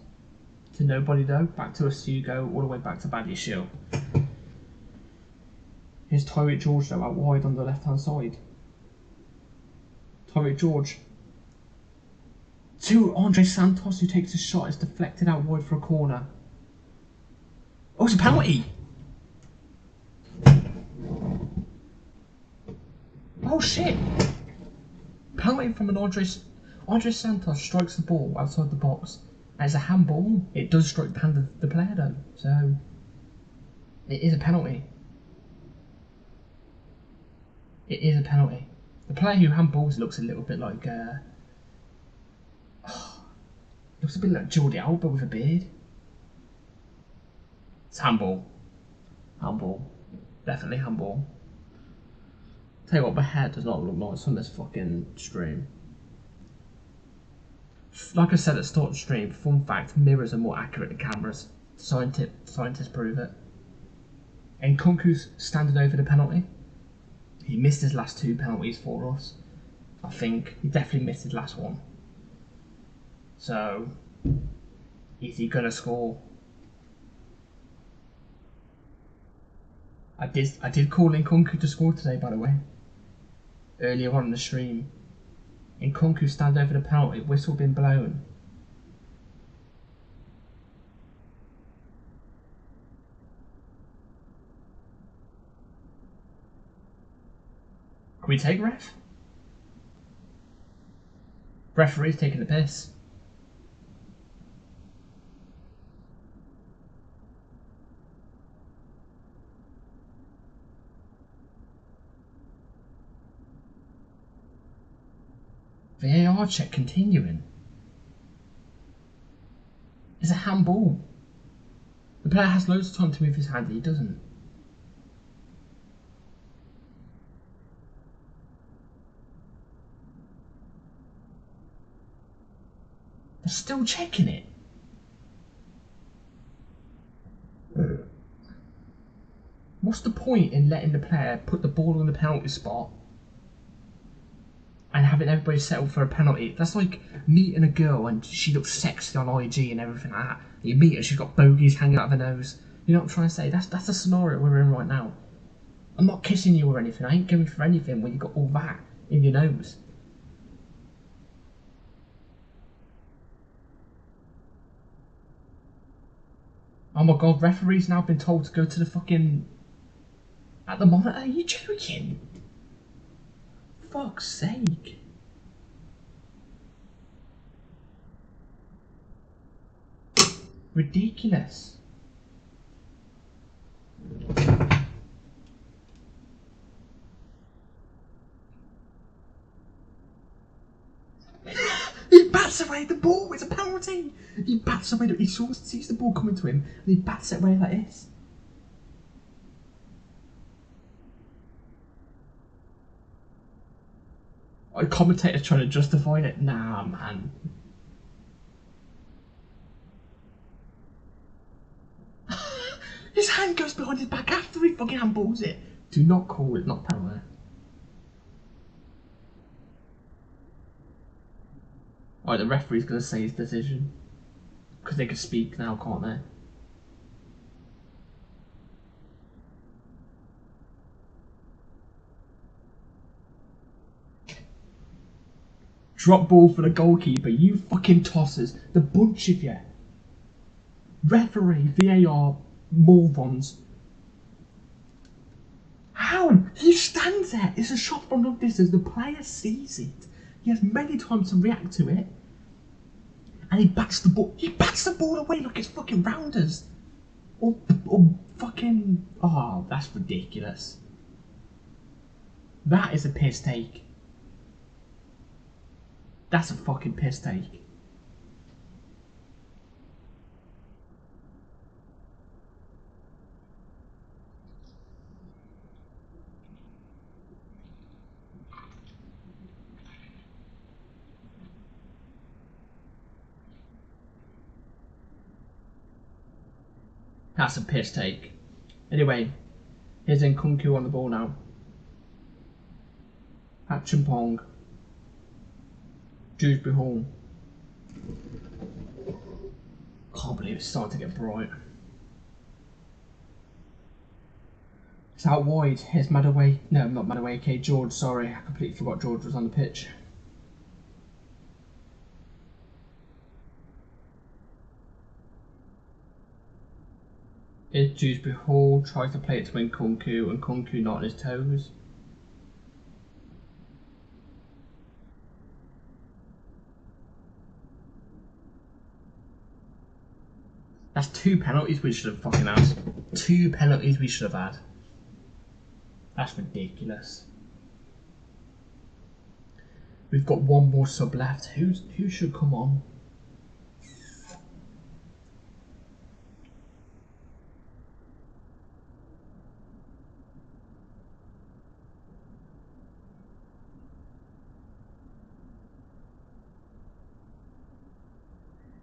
to nobody though. Back to a Sugo, all the way back to Badiashile. Here's Tyreek George though, out wide on the left hand side. Tyreek George. To Andre Santos, who takes a shot. It's deflected out wide for a corner. Oh, it's a penalty! Oh shit! Penalty from an Andre Santos strikes the ball outside the box. And it's a handball. It does strike the hand of the player though, so it is a penalty. It is a penalty. The player who handballs looks a little bit like looks a bit like Jordi Alba with a beard. It's handball. Handball. Definitely handball. Tell you what, my hair does not look nice on this fucking stream. Like I said at the start of the stream, fun fact, mirrors are more accurate than cameras. Scientists prove it. And Nkunku's standing over the penalty. He missed his last 2 penalties for us. I think he definitely missed his last one. So, is he gonna score? I did call Nkunku to score today, by the way. Earlier on in the stream. Nkunku stand over the penalty, whistle been blown. Can we take ref? Referee's taking the piss. VAR check continuing. It's a handball. The player has loads of time to move his hand and he doesn't. They're still checking it. What's the point in letting the player put the ball on the penalty spot and having everybody settle for a penalty? That's like meeting a girl and she looks sexy on IG and everything like that. You meet her, she's got bogies hanging out of her nose. You know what I'm trying to say? That's the scenario we're in right now. I'm not kissing you or anything. I ain't going for anything when you got all that in your nose. Oh my god, referee's now been told to go to the fucking... at the monitor? Are you joking? Fuck's sake. Ridiculous. He bats away the ball. It's a penalty. He bats away. He sees the ball coming to him and he bats it away like this. A commentator's trying to justify it. Nah, man. His hand goes behind his back after he fucking handballs it. Do not call it not penalty. Alright, the referee's going to say his decision. Because they can speak now, can't they? Drop ball for the goalkeeper, you fucking tossers. The bunch of you. Referee, VAR, morons. How? He stands there. It's a shot from long distance. The player sees it. He has many times to react to it. And he bats the ball. He bats the ball away like it's fucking rounders. Or fucking... Oh, that's ridiculous. That is a piss take. That's a fucking piss take. That's a piss take. Anyway, here's Nkunku on the ball now. Hatchampong. Dewsbury Hall. God, can't believe it's starting to get bright. It's out wide. Here's Madaway. No, not Madaway. Okay, George. Sorry, I completely forgot George was on the pitch. Here's Dewsbury Hall. Tries to play it to win Kunku, and Kunku not on his toes. That's 2 penalties we should have fucking had. 2 penalties we should have had. That's ridiculous. We've got 1 more sub left. Who should come on?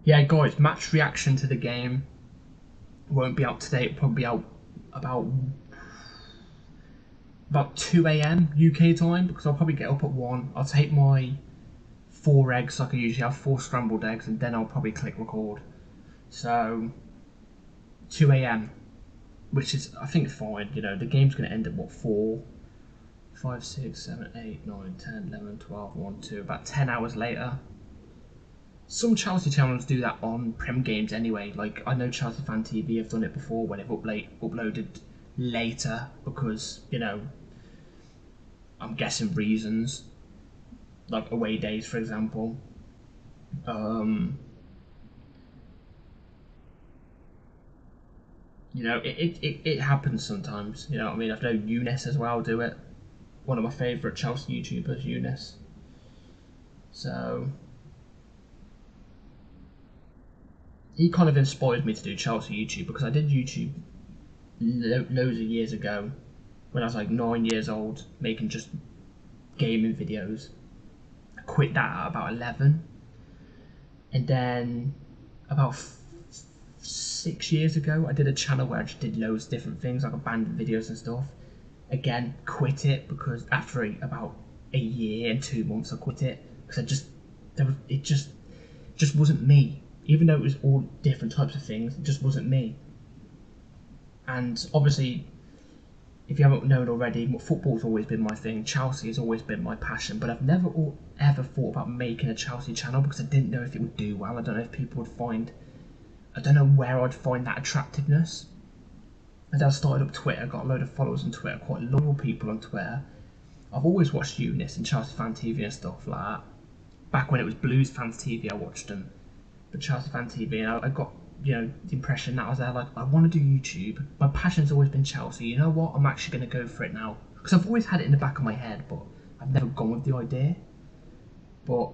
Yeah, guys, match reaction to the game won't be out today. It'll probably be out about 2 AM UK time, because I'll probably get up at 1. I'll take my 4 eggs, like I usually have 4 scrambled eggs, and then I'll probably click record. So 2 AM, which is, I think, fine. You know, the game's going to end at what, 4, 5, 6, 7, 8, 9, 10, 11, 12, 1, 2, about 10 hours later. Some Chelsea channels do that on Prem games anyway. Like, I know Chelsea Fan TV have done it before when they've uploaded later because, you know, I'm guessing reasons. Like away days, for example. You know, it happens sometimes. You know what I mean? I've known Eunice as well do it. One of my favourite Chelsea YouTubers, Eunice. So he kind of inspired me to do Chelsea YouTube, because I did YouTube loads of years ago when I was like 9 years old, making just gaming videos. I quit that at about 11, and then about 6 years ago I did a channel where I just did loads of different things, like abandoned videos and stuff. Again, quit it because after about a year and 2 months I quit it, because it just wasn't me. Even though it was all different types of things, it just wasn't me. And obviously, if you haven't known already, football's always been my thing. Chelsea has always been my passion, but I've never ever thought about making a Chelsea channel because I didn't know if it would do well. I don't know if people would find, I don't know where I'd find that attractiveness. And then I started up Twitter, got a load of followers on Twitter, quite loyal people on Twitter. I've always watched Eunice and Chelsea Fan TV and stuff like that. Back when it was Blues Fans TV, I watched them. But Chelsea Fan TV, and I got, you know, the impression that I was there like, I want to do YouTube. My passion's always been Chelsea. You know what? I'm actually going to go for it now, because I've always had it in the back of my head, but I've never gone with the idea. But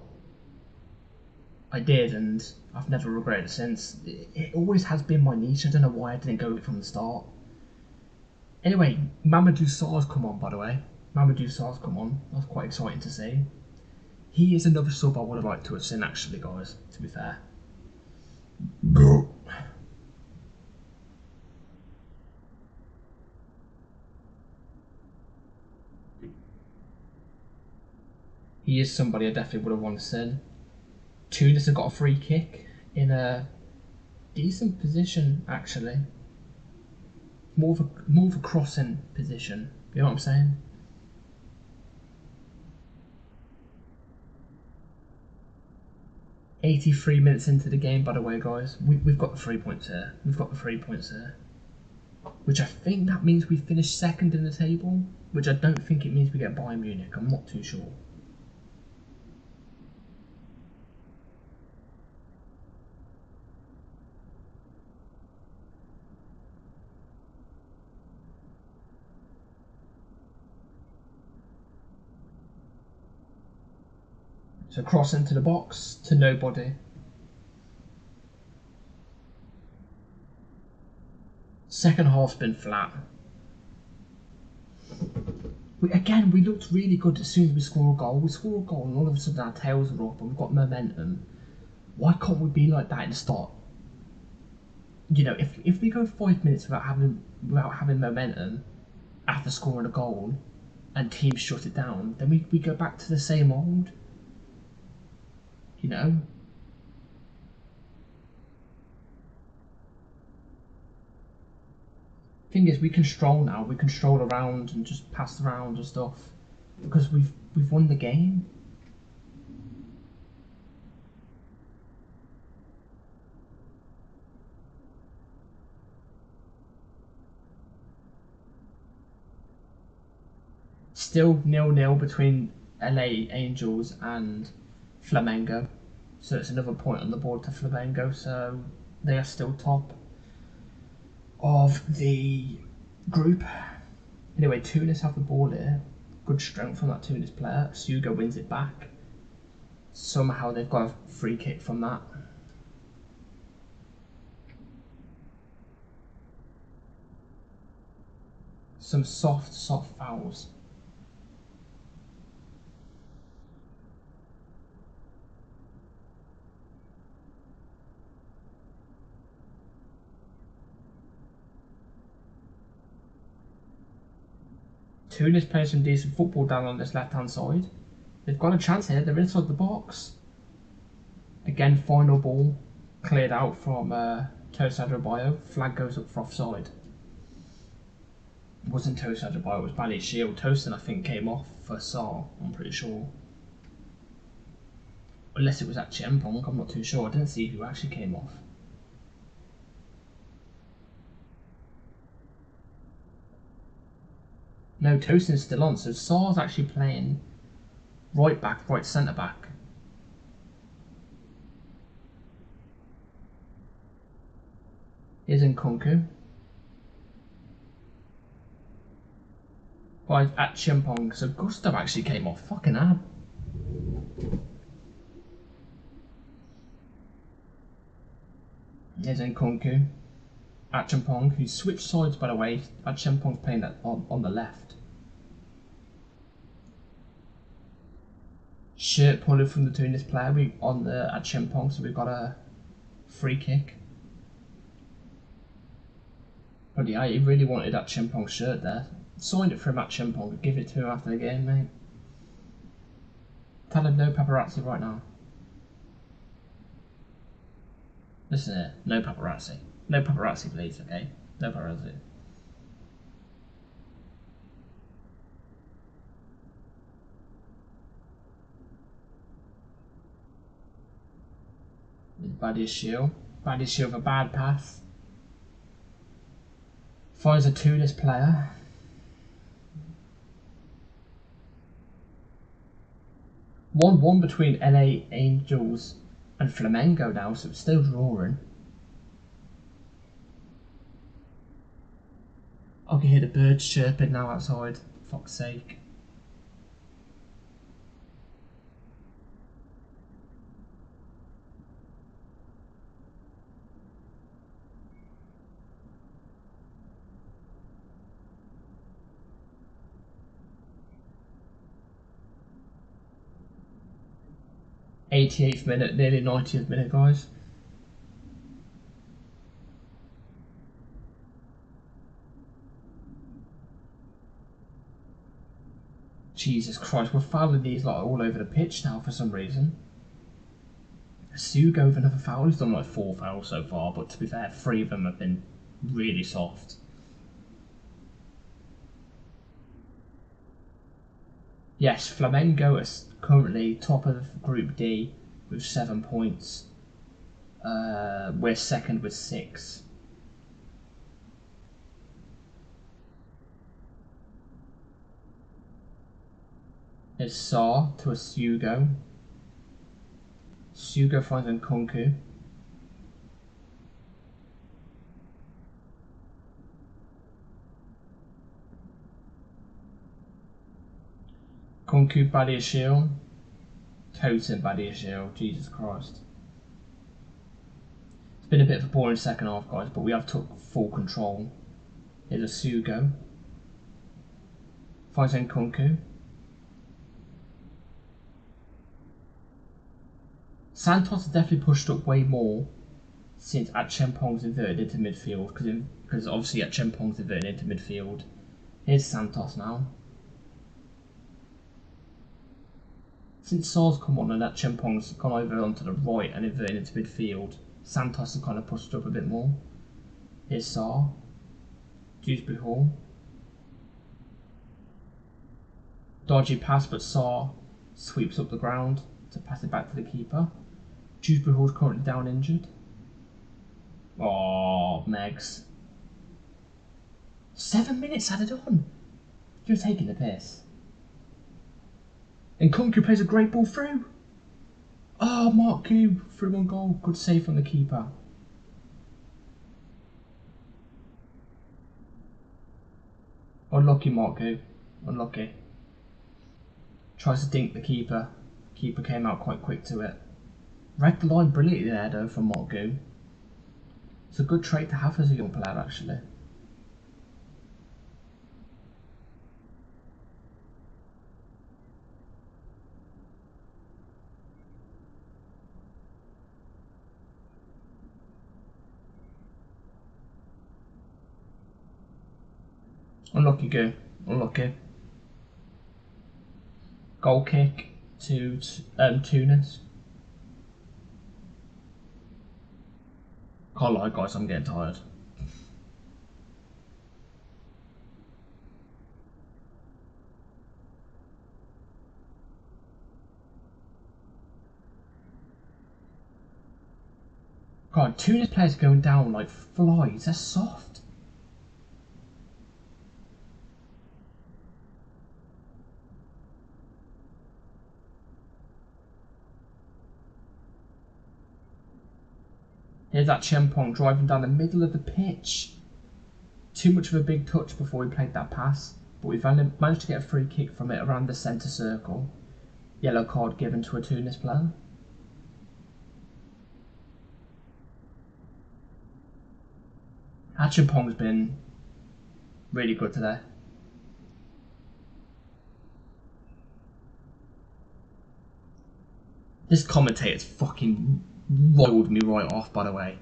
I did, and I've never regretted it since. It always has been my niche. I don't know why I didn't go with it from the start. Anyway, Mamadou Sarr's come on, by the way. Mamadou Sarr's come on. That's quite exciting to see. He is another sub I would have liked to have seen, actually, guys, to be fair. Go. He is somebody I definitely would have wanted to see. Tunis have got a free kick in a decent position, actually. More of a crossing position. You know what I'm saying? "83 minutes into the game, by the way, guys. We've got the 3 points here. We've got the 3 points here. Which I think that means we finish second in the table. Which I don't think it means we get Bayern Munich. I'm not too sure. So cross into the box to nobody. Second half's been flat. We looked really good as soon as we score a goal. We score a goal and all of a sudden our tails are up and we've got momentum. Why can't we be like that in the start? You know, if we go 5 minutes without having momentum after scoring a goal and teams shut it down, then we go back to the same old. You know? Thing is, we can stroll now. We can stroll around and just pass around and stuff because we've won the game. Still 0-0 between LA Angels and Flamengo, so it's another point on the board to Flamengo. So they are still top of the group. Anyway, Tunis have the ball here. Good strength from that Tunis player. Suga wins it back. Somehow they've got a free kick from that. Some soft fouls. Tunis playing some decent football down on this left hand side. They've got a chance here, they're inside the box. Again, final ball cleared out from Tosin Adebayo. Flag goes up for offside. It wasn't Tosin Adebayo, it was Bally Shield. Tosin, I think, came off for Saar, I'm pretty sure. Unless it was at Chempong, I'm not too sure. I didn't see who actually came off. No, Tosin's still on, so Saar's actually playing right back, right centre back. Here's Nkunku. Right, at Chempong, so Gustav actually came off. Fucking hell. Here's Nkunku. At Chempong, who switched sides by the way. At Chempong's playing that on the left. Shirt pulling from the Tunis player at Chempong, so we've got a free kick. But yeah, he really wanted that Chempong shirt there. Signed it for him at Chempong, give it to him after the game, mate. Tell him no paparazzi right now. Listen here, no paparazzi. No paparazzi, please, okay? No paparazzi. Body shield. Body shield with a bad pass. Finds a Tunis player. One between LA Angels and Flamengo now, so it's still drawing. I can hear the birds chirping now outside, for fuck's sake. '88th minute, nearly 90th minute, guys. Jesus Christ, we're fouling these like all over the pitch now for some reason. Sugo with another foul. He's done like 4 fouls so far, but to be fair, 3 of them have been really soft. Yes, Flamengo is currently top of Group D with 7 points. We're second with 6. It's Saar to a Sugo. Sugo finds Nkunku. Nkunku Badiashile. Tosin Badiashile. Jesus Christ. It's been a bit of a boring second half, guys, but we have took full control. Here's a Sugo. Finds Nkunku. Santos has definitely pushed up way more since at Chempong's inverted into midfield, because obviously at Chempong's inverted into midfield. Here's Santos now. Since Saar's come on and at Chempong's gone over onto the right and inverted into midfield, Santos has kind of pushed up a bit more. Here's Saar. Dewsbury Hall. Dodgy pass, but Saw sweeps up the ground to pass it back to the keeper. Dewsbury Hall's currently down injured. Oh, Megs. 7 minutes added on. You're taking the piss. And Kunku plays a great ball through. Oh, Mark Gu through on goal. Good save from the keeper. Unlucky, Mark Gu. Unlucky. Tries to dink the keeper. Keeper came out quite quick to it. Read the line brilliantly there though from Mark Gu. It's a good trait to have as a young player actually. Unlucky Gu. Unlucky. Goal kick to Tunis. Can't lie guys, I'm getting tired. God, Tunis players going down like flies, they're soft. Here's that Chempong driving down the middle of the pitch. Too much of a big touch before he played that pass, but we've managed to get a free kick from it around the centre circle. Yellow card given to a Tunis player. Chempong's been really good today. This commentator's fucking rolled me right off, by the way.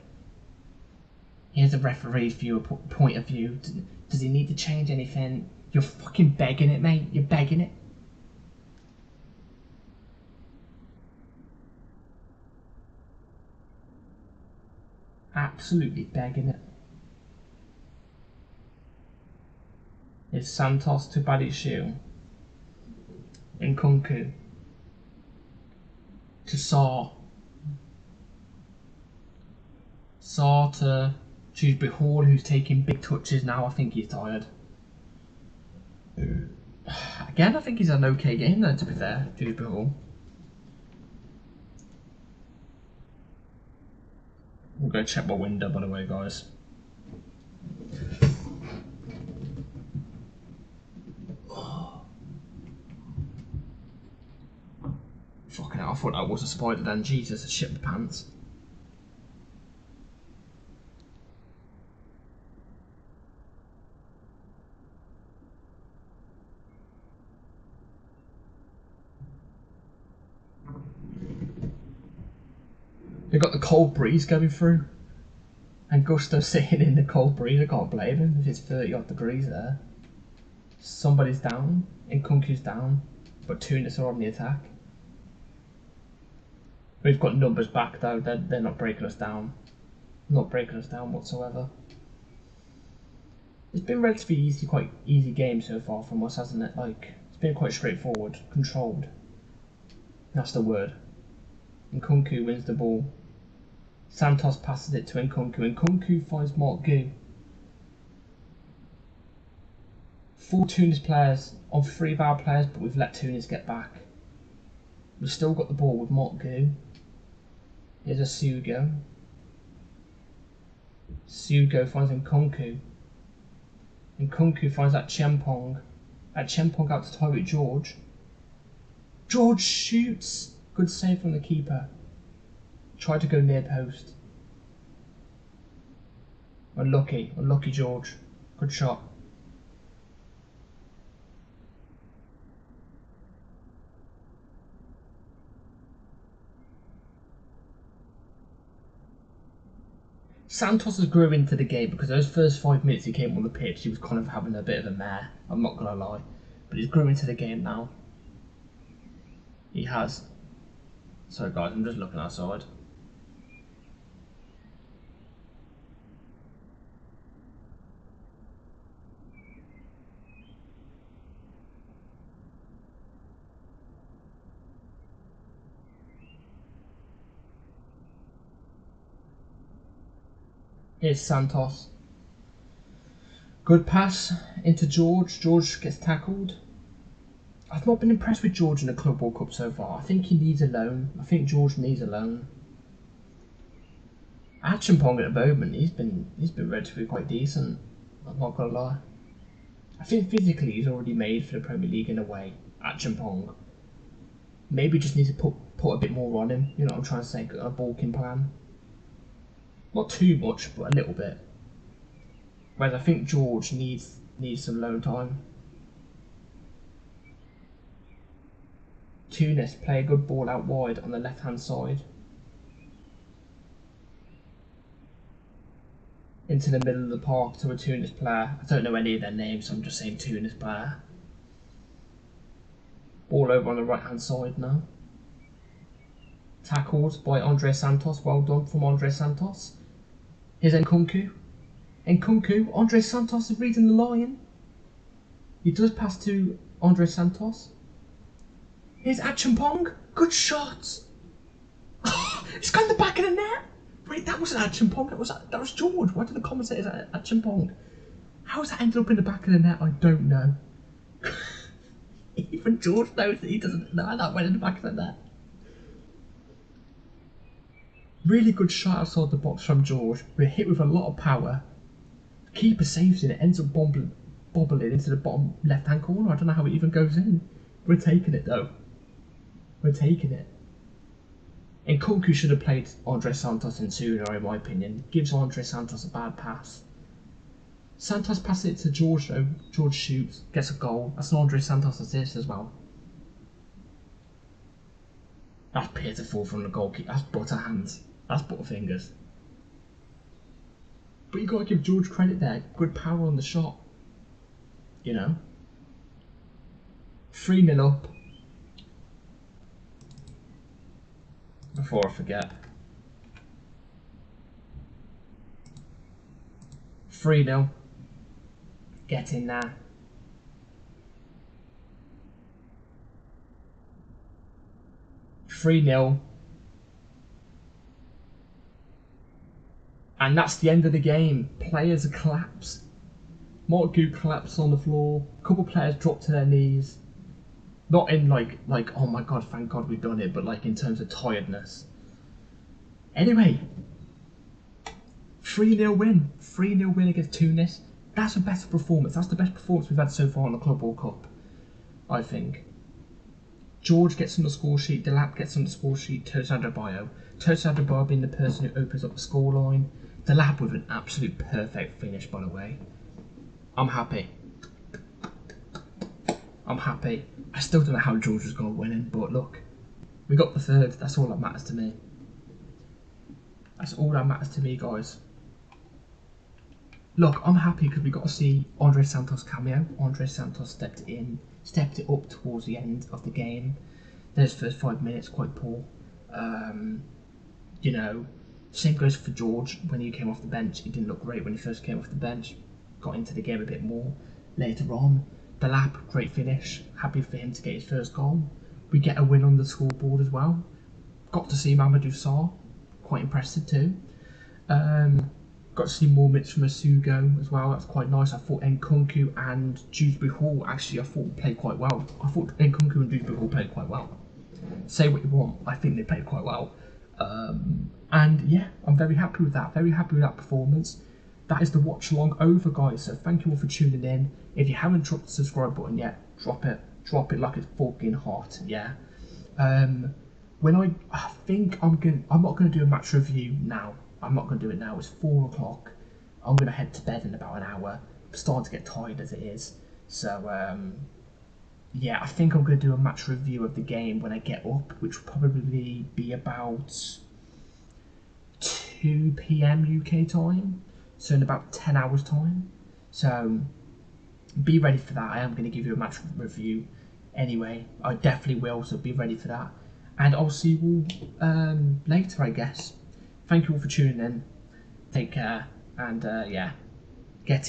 Here's a referee's point of view. Does he need to change anything? You're fucking begging it, mate. You're begging it. Absolutely begging it. Here's Santos to Badiashile. And Kunku. To Saw. Saw to Dewsbury Hall, who's taking big touches now. I think he's tired. Again, I think he's had an okay game though, to be fair, Dewsbury Hall. I'm going to check my window, by the way, guys. Fucking hell, I thought that was a spider then. Jesus, I shit my pants. They've got the cold breeze going through. And Gusto sitting in the cold breeze. I can't blame him if it's 30 odd degrees there. Somebody's down. And Kunku's down. But Tunis are on the attack. We've got numbers back though. They're not breaking us down. Not breaking us down whatsoever. It's been relatively quite easy game so far from us, hasn't it? Like, it's been quite straightforward. Controlled. That's the word. And Kunku wins the ball. Santos passes it to Nkunku, and Nkunku finds Mark Gu. 4 Tunis players on 3 of our players, but we've let Tunis get back. We've still got the ball with Mark Gu. Here's a Sugo. Sugo finds Nkunku. Nkunku finds that Chempong. That Chempong out to Tyreek George. George shoots! Good save from the keeper. Tried to go near post. Unlucky George. Good shot. Santos has grew into the game because those first 5 minutes he came on the pitch, he was kind of having a bit of a mare. I'm not gonna lie, but he's grew into the game now. He has. Sorry guys, I'm just looking outside. Here's Santos. Good pass into George. George gets tackled. I've not been impressed with George in the Club World Cup so far. I think he needs a loan. I think George needs a loan. Achampong at the moment, he's been relatively quite decent. I'm not gonna lie. I think physically he's already made for the Premier League in a way. Achampong. Maybe just needs to put a bit more on him. You know what I'm trying to say? A bulking plan. Not too much, but a little bit. Whereas I think George needs some loan time. Tunis play a good ball out wide on the left hand side. Into the middle of the park to a Tunis player. I don't know any of their names, so I'm just saying Tunis player. Ball over on the right hand side now. Tackled by Andre Santos. Well done from Andre Santos. Here's Nkunku. Nkunku. Andre Santos is reading the line. He does pass to Andre Santos. Here's Achampong. Good shot. It's gone in the back of the net. Wait, that wasn't Achampong. That was George. Why did the commentators Achampong? How's that ended up in the back of the net? I don't know. Even George knows that he doesn't know that went in the back of the net. Really good shot outside the box from George. We're hit with a lot of power. The keeper saves it. It ends up bobbling into the bottom left-hand corner. I don't know how it even goes in. We're taking it though. We're taking it. And Nkunku should have played Andre Santos in sooner, in my opinion. Gives Andre Santos a bad pass. Santos passes it to George though. George shoots, gets a goal. That's an Andre Santos assist as well. That's pitiful from the goalkeeper. That's butter hands. That's butter fingers. But you got to give George credit there. Good power on the shot. You know. 3-0 up. Before I forget. 3-0. Get in there. 3-0. And that's the end of the game. Players are collapsed. Mortgoo collapsed on the floor. A couple players dropped to their knees. Not in like oh my god, thank god we've done it, but like in terms of tiredness. Anyway, 3-0 win. 3-0 win against Tunis. That's a better performance. That's the best performance we've had so far in the Club World Cup, I think. George gets on the score sheet. Delap gets on the score sheet. Tosin Adebayo. Tosin Adebayo being the person who opens up the scoreline. Delap with an absolute perfect finish, by the way. I'm happy. I'm happy. I still don't know how George was going to win it, but look, we got the third. That's all that matters to me. That's all that matters to me, guys. Look, I'm happy because we got to see Andre Santos cameo. Andre Santos stepped it up towards the end of the game. Those first 5 minutes quite poor. You know, same goes for George. When he came off the bench, he didn't look great when he first came off the bench. Got into the game a bit more later on. Delap, great finish. Happy for him to get his first goal. We get a win on the scoreboard as well. Got to see Mamadou Sarr. Quite impressive too. Got to see more minutes from Asugo as well. That's quite nice. I thought Nkunku and Dewsbury Hall actually played quite well. I thought Nkunku and Dewsbury Hall played quite well. Say what you want, I think they played quite well. And yeah, I'm very happy with that. Very happy with that performance. That is the watch along over, guys. So thank you all for tuning in. If you haven't dropped the subscribe button yet, drop it. Drop it like it's fucking hot. Yeah. When I think I'm not gonna do a match review now. I'm not gonna do it now. It's 4 o'clock. I'm gonna head to bed in about an hour. I'm starting to get tired as it is. So yeah, I think I'm gonna do a match review of the game when I get up, which will probably be about 2 PM UK time. So in about 10 hours time. So be ready for that. I am going to give you a match review anyway. I definitely will, so be ready for that. And I'll see you all later, I guess. Thank you all for tuning in. Take care. And yeah, get in.